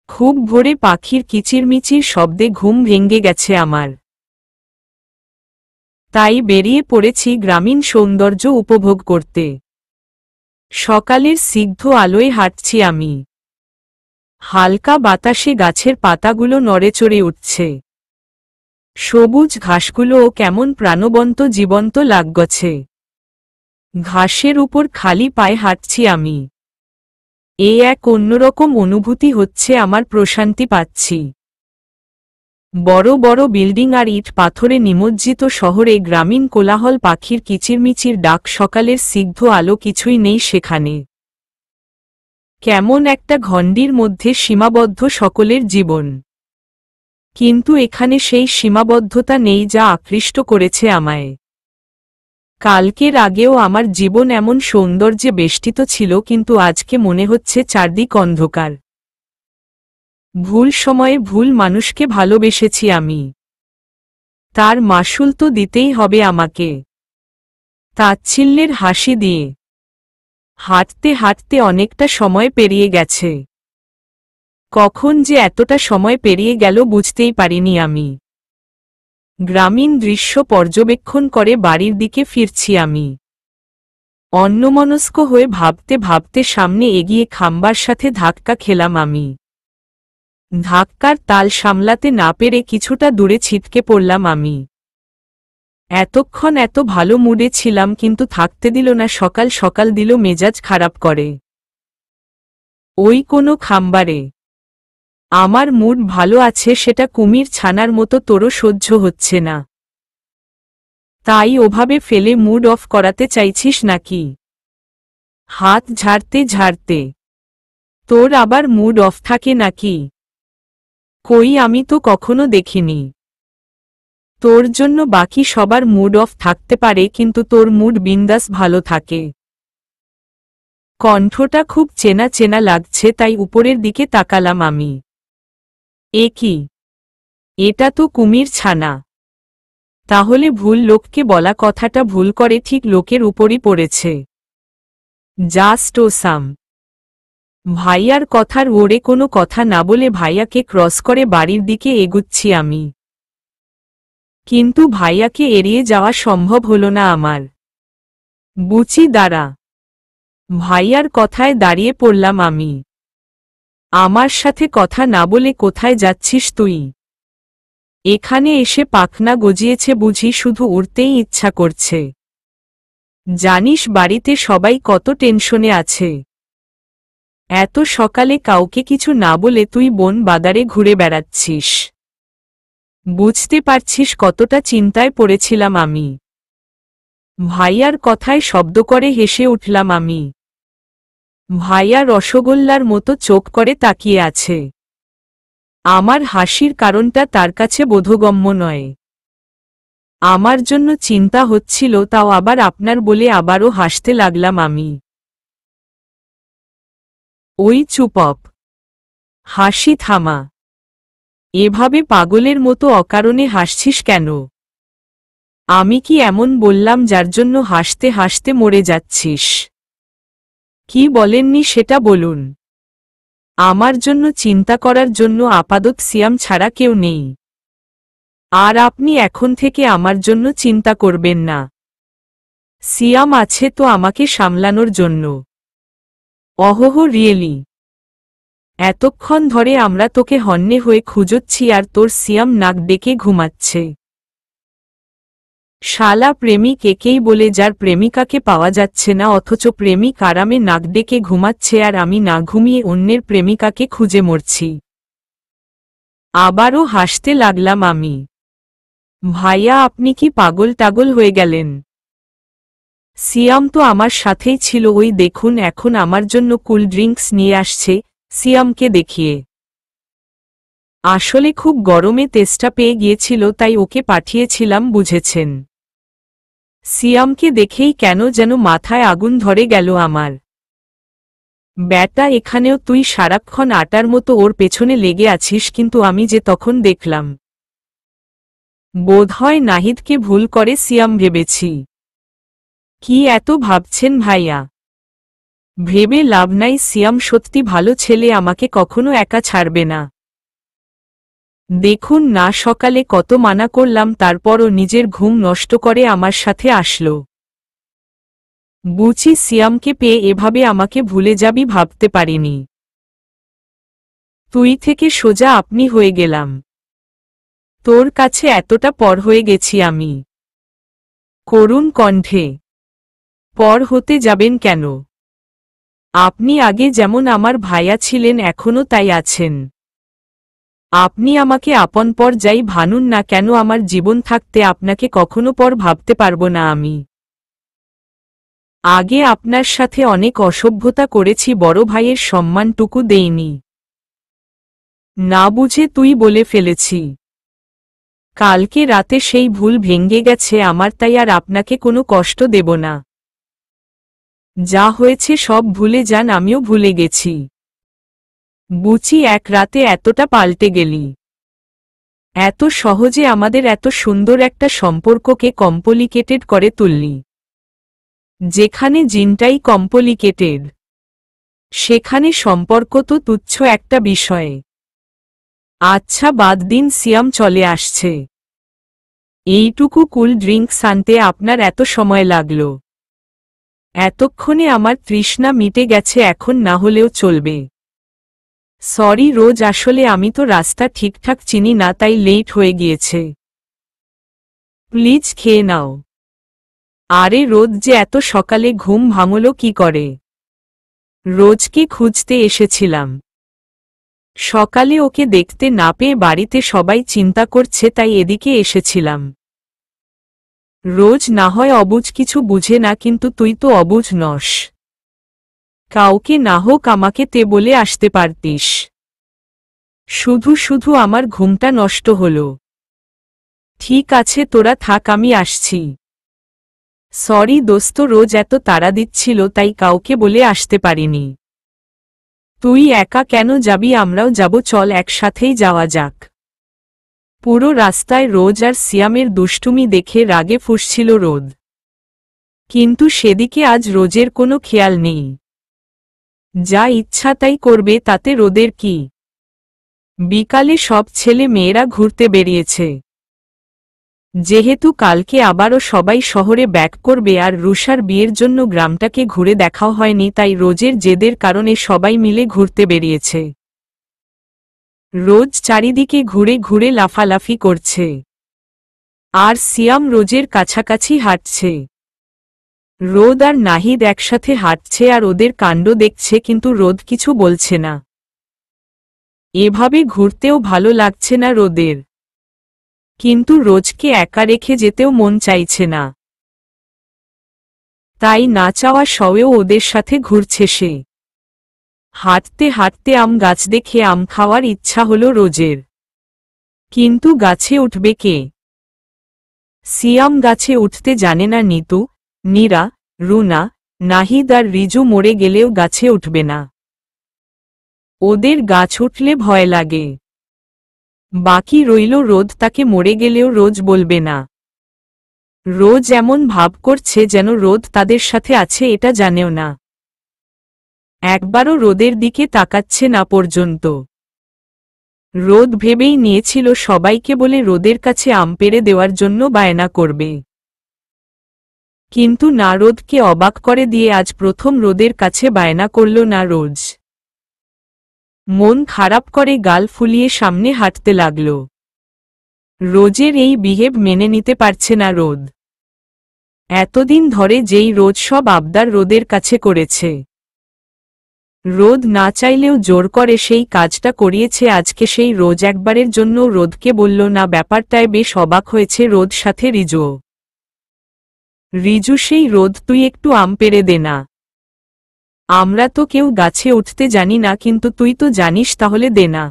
S1: খুব ভোরে পাখির কিচিরমিচির শব্দে ঘুম ভেঙে গেছে আমার, তাই বেরিয়ে পড়েছি গ্রামীণ সৌন্দর্য উপভোগ করতে। সকালের সিগ্ধ আলোয় হাঁটছি আমি, হালকা বাতাসে গাছের পাতাগুলো নড়েচড়ে উঠছে, সবুজ ঘাসগুলোও কেমন প্রাণবন্ত জীবন্ত লাগছে। ঘাসের উপর খালি পায়ে হাঁটছি আমি, এক অন্যরকম অনুভূতি হচ্ছে আমার, প্রশান্তি পাচ্ছি। বড় বড় বিল্ডিং আর ইট পাথরে নিমজ্জিত শহরে গ্রামীণ কোলাহল, পাখির কিচিরমিচির ডাক, সকালের সিগ্ধ আলো, কিছুই নেই সেখানে। কেমন একটা ঘণ্ডির মধ্যে সীমাবদ্ধ সকলের জীবন, কিন্তু এখানে সেই সীমাবদ্ধতা নেই যা আকৃষ্ট করেছে আমায়। কালকের আগেও আমার জীবন এমন সৌন্দর্যে বেষ্টিত ছিল, কিন্তু আজকে মনে হচ্ছে চারদিক অন্ধকার। ভুল সময়ে ভুল মানুষকে ভালোবেসেছি আমি, তার মাসুল তো দিতেই হবে আমাকে। তাচ্ছিল্যের হাসি দিয়ে হাঁটতে হাঁটতে অনেকটা সময় পেরিয়ে গেছে। কখন যে এতটা সময় পেরিয়ে গেল বুঝতেই পারিনি আমি। গ্রামীণ দৃশ্য পর্যবেক্ষণ করে বাড়ির দিকে ফিরছি আমি, অন্যমনস্ক হয়ে ভাবতে ভাবতে সামনে এগিয়ে খাম্বার সাথে ধাক্কা খেলাম আমি। ধাক্কার তাল সামলাতে না পেরে কিছুটা দূরে ছিটকে পড়লাম আমি। এতক্ষণ এত ভালো মুডে ছিলাম, কিন্তু থাকতে দিল না, সকাল সকাল দিল মেজাজ খারাপ করে। ওই কোনো খাম্বারে আমার মুড ভালো আছে, সেটা কুমির ছানার মতো তোরও সহ্য হচ্ছে না, তাই ওভাবে ফেলে মুড অফ করাতে চাইছিস নাকি? হাত ঝাড়তে ঝাড়তে তোর আবার মুড অফ থাকে নাকি? কই, আমি তো কখনো দেখিনি। তোর জন্য বাকি সবার মুড অফ থাকতে পারে, কিন্তু তোর মুড বিন্দাস ভালো থাকে। কণ্ঠটা খুব চেনা চেনা লাগছে, তাই উপরের দিকে তাকালাম আমি। এ কি? এটা তো কুমির ছানা। তাহলে ভুল লোককে বলা কথাটা ভুল করে ঠিক লোকের উপরই পড়েছে। Just awesome. ভাইয়ার কথার ওরে কোনো কথা না বলে ভাইয়াকে ক্রস করে বাড়ির দিকে এগুচ্ছি আমি, কিন্তু ভাইয়াকে এড়িয়ে যাওয়া সম্ভব হলো না আমার। বুচি, দাঁড়া। ভাইয়ার কথায় দাঁড়িয়ে পড়লাম আমি। আমার সাথে কথা না বলে কোথায় যাচ্ছিস তুই? এখানে এসে পাখনা গজিয়েছে বুঝি, শুধু উড়তেই ইচ্ছা করছে। জানিস বাড়িতে সবাই কত টেনশনে আছে। এত সকালে কাউকে কিছু না বলে তুই বন বাদারে ঘুরে বেড়াচ্ছিস। বুঝতে পারছিস কতটা চিন্তায় পড়েছিলাম আমি। ভাইয়ার কথায় শব্দ করে হেসে উঠলাম আমি। ভাইয়া রসগোল্লার মতো চোখ করে তাকিয়ে আছে। আমার হাসির কারণটা তার কাছে বোধগম্য নয়। আমার জন্য চিন্তা হচ্ছিল, তাও আবার আপনার বলে আবারও হাসতে লাগলাম আমি। ওই চুপপ, হাসি থামা। এভাবে পাগলের মতো অকারণে হাসছিস কেন? আমি কি এমন বললাম যার জন্য হাসতে হাসতে মরে যাচ্ছিস? কি বলেননি সেটা বলুন। আমার জন্য চিন্তা করার জন্য আপাতত সিয়াম ছাড়া কেউ নেই, আর আপনি এখন থেকে আমার জন্য চিন্তা করবেন না। সিয়াম আছে তো আমাকে সামলানোর জন্য। অহোহো রিয়েলি? এতক্ষণ ধরে আমরা তোকে হন্যে হয়ে খুঁজোচ্ছি আর তোর সিয়াম নাক ডেকে ঘুমাচ্ছে। শালা প্রেমিক একেই বলে যার প্রেমিকাকে পাওয়া যাচ্ছে না, অথচ প্রেমিক আরামে নাক ডেকে ঘুমাচ্ছে আর আমি না ঘুমিয়ে অন্যের প্রেমিকাকে খুঁজে মরছি। আবারও হাসতে লাগলাম আমি। ভাইয়া আপনি কি পাগল টাগল হয়ে গেলেন? সিয়াম তো আমার সাথেই ছিল, ওই দেখুন এখন আমার জন্য কুল ড্রিঙ্কস নিয়ে আসছে সিয়ামকে দেখিয়ে। আসলে খুব গরমে তেষ্টা পেয়ে গিয়েছিল তাই ওকে পাঠিয়েছিলাম, বুঝেছেন? সিয়ামকে দেখেই কেন যেন মাথায় আগুন ধরে গেল আমার। ব্যাটা এখানেও তুই সারাক্ষণ আটার মতো ওর পেছনে লেগে আছিস, কিন্তু আমি যে তখন দেখলাম। বোধহয় নাহিদকে ভুল করে সিয়াম ভেবেছি। কি এত ভাবছেন ভাইয়া? ভেবে লাভ নাই, সিয়াম সত্যি ভালো ছেলে, আমাকে কখনো একা ছাড়বে না। দেখুন না সকালে কত মানা করলাম, তারপরও নিজের ঘুম নষ্ট করে আমার সাথে আসলো। বুঝি সিয়ামকে পেয়ে এভাবে আমাকে ভুলে যাবি, ভাবতে পারিনি। তুই থেকে সোজা আপনি হয়ে গেলাম। তোর কাছে এতটা পর হয়ে গেছি আমি। করুণ কণ্ঠে। পর হতে যাবেন কেন? আপনি আগে যেমন আমার ভাইয়া ছিলেন এখনও তাই আছেন। আপনি আমাকে আপন পর যাই ভানুন না কেন, আমার জীবন থাকতে আপনাকে কখনো পর ভাবতে পারবো না আমি। আগে আপনার সাথে অনেক অসভ্যতা করেছি, বড় ভাইয়ের সম্মানটুকু দেইনি। না বুঝে তুই বলে ফেলেছি। কালকে রাতে সেই ভুল ভেঙে গেছে আমার, তাই আর আপনাকে কোনো কষ্ট দেব না। যা হয়েছে সব ভুলে যান, আমিও ভুলে গেছি। বুঝি এক রাতে এতটা পাল্টে গেলি? এত সহজে আমাদের এত সুন্দর একটা সম্পর্ককে কমপ্লিকেটেড করে তুললি। যেখানে জিনটাই কমপ্লিকেটেড, সেখানে সম্পর্ক তো তুচ্ছ একটা বিষয়ে। আচ্ছা বাদ দিন, সিয়াম চলে আসছে। এইটুকু কুল ড্রিঙ্কস আনতে আপনার এত সময় লাগল? এতক্ষণে আমার তৃষ্ণা মিটে গেছে, এখন না হলেও চলবে। সরি রোজ, আসলে আমি তো রাস্তা ঠিকঠাক চিনি না তাই লেট হয়ে গিয়েছে। প্লিজ খেয়ে নাও। আরে রোজ যে এত সকালে ঘুম ভাঙল কি করে? রোজকে খুঁজতে এসেছিলাম। সকালে ওকে দেখতে না পেয়ে বাড়িতে সবাই চিন্তা করছে তাই এদিকে এসেছিলাম। রোজ না হয় অবুঝ, কিছু বুঝে না, কিন্তু তুই তো অবুঝ নস। কাউকে না হোক আমাকে তে বলে আসতে পারতিস। শুধু শুধু আমার ঘুমটা নষ্ট হল। ঠিক আছে তোরা থাক, আমি আসছি। সরি দোস্ত, রোজ এত তাড়া দিচ্ছিল তাই কাউকে বলে আসতে পারিনি। তুই একা কেন যাবি, আমরাও যাব, চল একসাথেই যাওয়া যাক। পুরো রাস্তায় রোজ আর সিয়ামের দুষ্টুমি দেখে রাগে ফুঁসছিল রোদ। কিন্তু সেদিকে আজ রোজের কোনো খেয়াল নেই। যা ইচ্ছা তাই করবে, তাতে রোদের কি? বিকালে সব ছেলে মেয়েরা ঘুরতে বেরিয়েছে। যেহেতু কালকে আবারও সবাই শহরে ব্যাক করবে আর রুষার বিয়ের জন্য গ্রামটাকে ঘুরে দেখাও হয়নি, তাই রোজের জেদের কারণে সবাই মিলে ঘুরতে বেরিয়েছে। রোজ চারিদিকে ঘুরে ঘুরে লাফালাফি করছে, আর সিয়াম রোজের কাছাকাছি হাঁটছে। রোদ আর নাহিদ একসাথে হাঁটছে আর ওদের কাণ্ড দেখছে, কিন্তু রোদ কিছু বলছে না। এভাবে ঘুরতেও ভালো লাগছে না রোদের, কিন্তু রোজকে একা রেখে যেতেও মন চাইছে না। তাই না চাওয়া সওয়েও ওদের সাথে ঘুরছে সে। হাঁটতে হাঁটতে আম গাছ দেখে আম খাওয়ার ইচ্ছা হলো রোজের। কিন্তু গাছে উঠবে কে? সিয়াম গাছে উঠতে জানে না, নিতু, নীরা, রুনা, নাহিদ আর রিজু মরে গেলেও গাছে উঠবে না। ওদের গাছ উঠলে ভয় লাগে। বাকি রইল রোদ, তাকে মরে গেলেও রোজ বলবে না। রোজ এমন ভাব করছে যেন রোদ তাদের সাথে আছে এটা জানেও না। একবারও রোদের দিকে তাকাচ্ছে না পর্যন্ত। রোদ ভেবেই নিয়েছিল সবাইকে বলে রোদের কাছে আম পেড়ে দেওয়ার জন্য বায়না করবে। কিন্তু না, রোদকে অবাক করে দিয়ে আজ প্রথম রোদের কাছে বায়না করল না রোজ। মন খারাপ করে গাল ফুলিয়ে সামনে হাঁটতে লাগল। রোজের এই বিহেভ মেনে নিতে পারছে না রোদ। এতদিন ধরে যেই রোজ সব আবদার রোদের কাছে করেছে, রোদ না চাইলেও জোর করে সেই কাজটা করিয়েছে। আজকে সেই রোজ একবারের জন্য রোদকে বলল না। ব্যাপারটায় বেশ অবাক হয়েছে রোদ, সাথে রিজুও। রিজু, সেই রোদ, তুই একটু আম পেড়ে দে না। আমরা তো কেউ গাছে উঠতে জানি না, কিন্তু তুই তো জানিস, তাহলে দে না।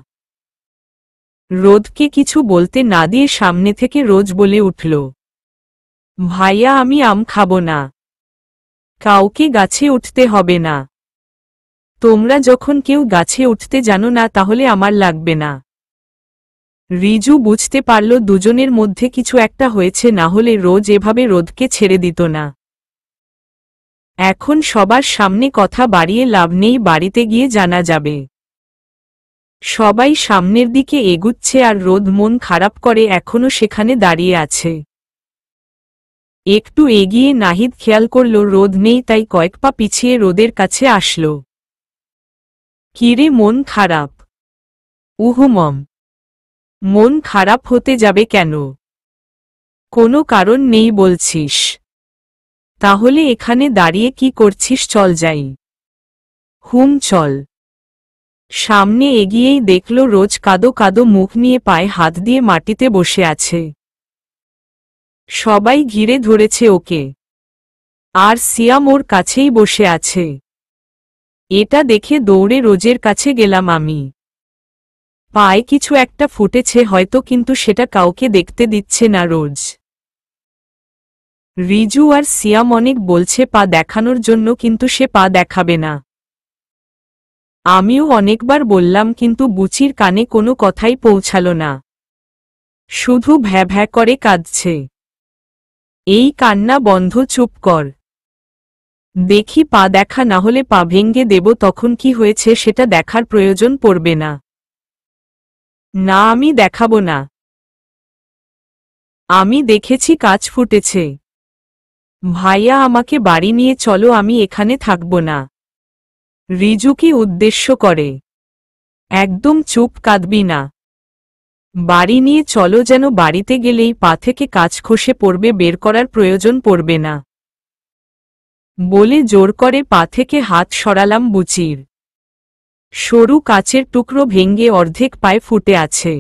S1: রোদকে কিছু বলতে না দিয়ে সামনে থেকে রোজ বলে উঠল, ভাইয়া, আমি আম খাবো না। কাউকে গাছে উঠতে হবে না। তোমরা যখন কেউ গাছে উঠতে জানো না, তাহলে আমার লাগবে না। রিজু বুঝতে পারল দুজনের মধ্যে কিছু একটা হয়েছে, না হলে রোজ এভাবে রোদকে ছেড়ে দিত না। এখন সবার সামনে কথা বাড়িয়ে লাভ নেই, বাড়িতে গিয়ে জানা যাবে। সবাই সামনের দিকে এগুচ্ছে আর রোদ মন খারাপ করে এখনো সেখানে দাঁড়িয়ে আছে। একটু এগিয়ে নাহিদ খেয়াল করল রোদ নেই, তাই কয়েক পা পিছিয়ে রোদের কাছে আসল। কিরে, মন খারাপ? উহুমম, মন খারাপ হতে যাবে কেন? কোনো কারণ নেই বলছিস? তাহলে এখানে দাঁড়িয়ে কি করছিস? চল যাই। চল। সামনে এগিয়েই দেখল রোজ কাদো কাদো মুখ নিয়ে পায়ে হাত দিয়ে মাটিতে বসে আছে। সবাই ঘিরে ধরেছে ওকে, আর সিয়াম ওর কাছেই বসে আছে। এটা দেখে দৌড়ে রোজের কাছে গেলাম আমি। পায়ে কিছু একটা ফুটেছে হয়তো, কিন্তু সেটা কাউকে দেখতে দিচ্ছে না রোজ। রিজু আর সিয়াম অনেক বলছে পা দেখানোর জন্য, কিন্তু সে পা দেখাবে না। আমিও অনেকবার বললাম, কিন্তু বুচির কানে কোনো কথাই পৌঁছাল না। শুধু ভ্যা ভ্যা করে কাঁদছে। এই কান্না বন্ধ, চুপ কর। দেখি পা দেখা, না হলে পা ভেঙে দেব। তখন কি হয়েছে সেটা দেখার প্রয়োজন পড়বে না। না, আমি দেখাবো না। আমি দেখেছি কাঁচ ফুটেছে। ভাইয়া, আমাকে বাড়ি নিয়ে চলো, আমি এখানে থাকব না। রিজুকে উদ্দেশ্য করে, একদম চুপ, কাঁদবি না। বাড়ি নিয়ে চলো, যেন বাড়িতে গেলেই পা থেকে কাঁচ খসে পড়বে, বের করার প্রয়োজন পড়বে না। বলে জোর করে পা থেকে হাত সরালাম বুচির। সরু কাচের টুকরো ভেঙে অর্ধেক পায়ে ফুটে আছে।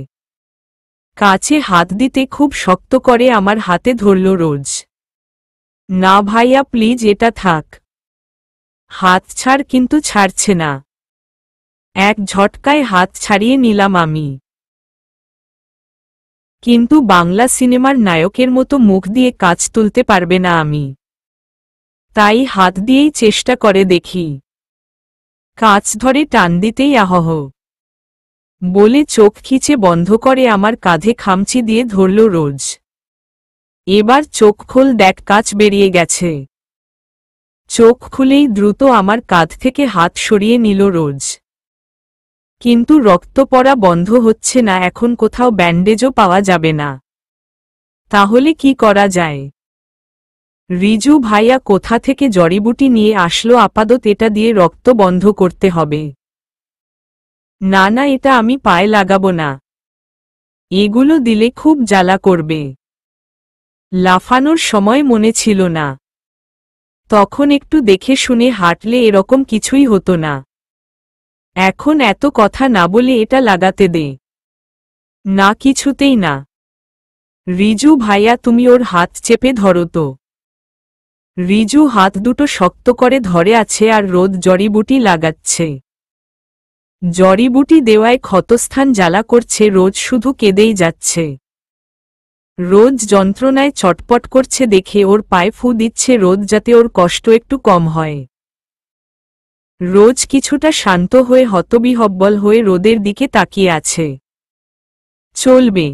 S1: কাছে হাত দিতে খুব শক্ত করে আমার হাতে ধরল রোজ। না ভাইয়া, প্লিজ, এটা থাক। হাত ছাড়, কিন্তু ছাড়ছে না। এক ঝটকায় হাত ছাড়িয়ে নিলাম আমি। কিন্তু বাংলা সিনেমার নায়কের মতো মুখ দিয়ে কাঁচ তুলতে পারবে না আমি, তাই হাত দিয়েই চেষ্টা করে দেখি। কাঁচ ধরে টান দিতেই আহহ বলে চোখ খিচে বন্ধ করে আমার কাঁধে খামচি দিয়ে ধরল রোজ। এবার চোখ খোল, দেখ, কাঁচ বেরিয়ে গেছে। চোখ খুলেই দ্রুত আমার কাঁধ থেকে হাত সরিয়ে নিল রোজ। কিন্তু রক্ত পড়া বন্ধ হচ্ছে না। এখন কোথাও ব্যান্ডেজও পাওয়া যাবে না। তাহলে কি করা যায়? রিজু ভাইয়া কোথা থেকে জড়িবুটি নিয়ে আসলো? আপাতত এটা দিয়ে রক্ত বন্ধ করতে হবে। না না, এটা আমি পায়ে লাগাবো না। এগুলো দিলে খুব জ্বালা করবে। লাফানোর সময় মনে ছিল না। তখন একটু দেখে শুনে হাঁটলে এরকম কিছুই হতো না। এখন এত কথা না বলে এটা লাগাতে দে। না, কিছুতেই না। রিজু ভাইয়া, তুমি ওর হাত চেপে ধরো তো। রিজু হাত দুটো শক্ত করে ধরে আছে আর রোদ জড়িবুটি লাগাচ্ছে। জড়িবুটি দেওয়ায় ক্ষতস্থান জ্বালা করছে। রোজ শুধু কেঁদেই যাচ্ছে। রোজ যন্ত্রণায় চটপট করছে দেখে ওর পায়ে ফু দিচ্ছে রোদ, যাতে ওর কষ্ট একটু কম হয়। রোজ কিছুটা শান্ত হয়ে হতবিহ্বল হয়ে রোদের দিকে তাকিয়ে আছে। চলবে।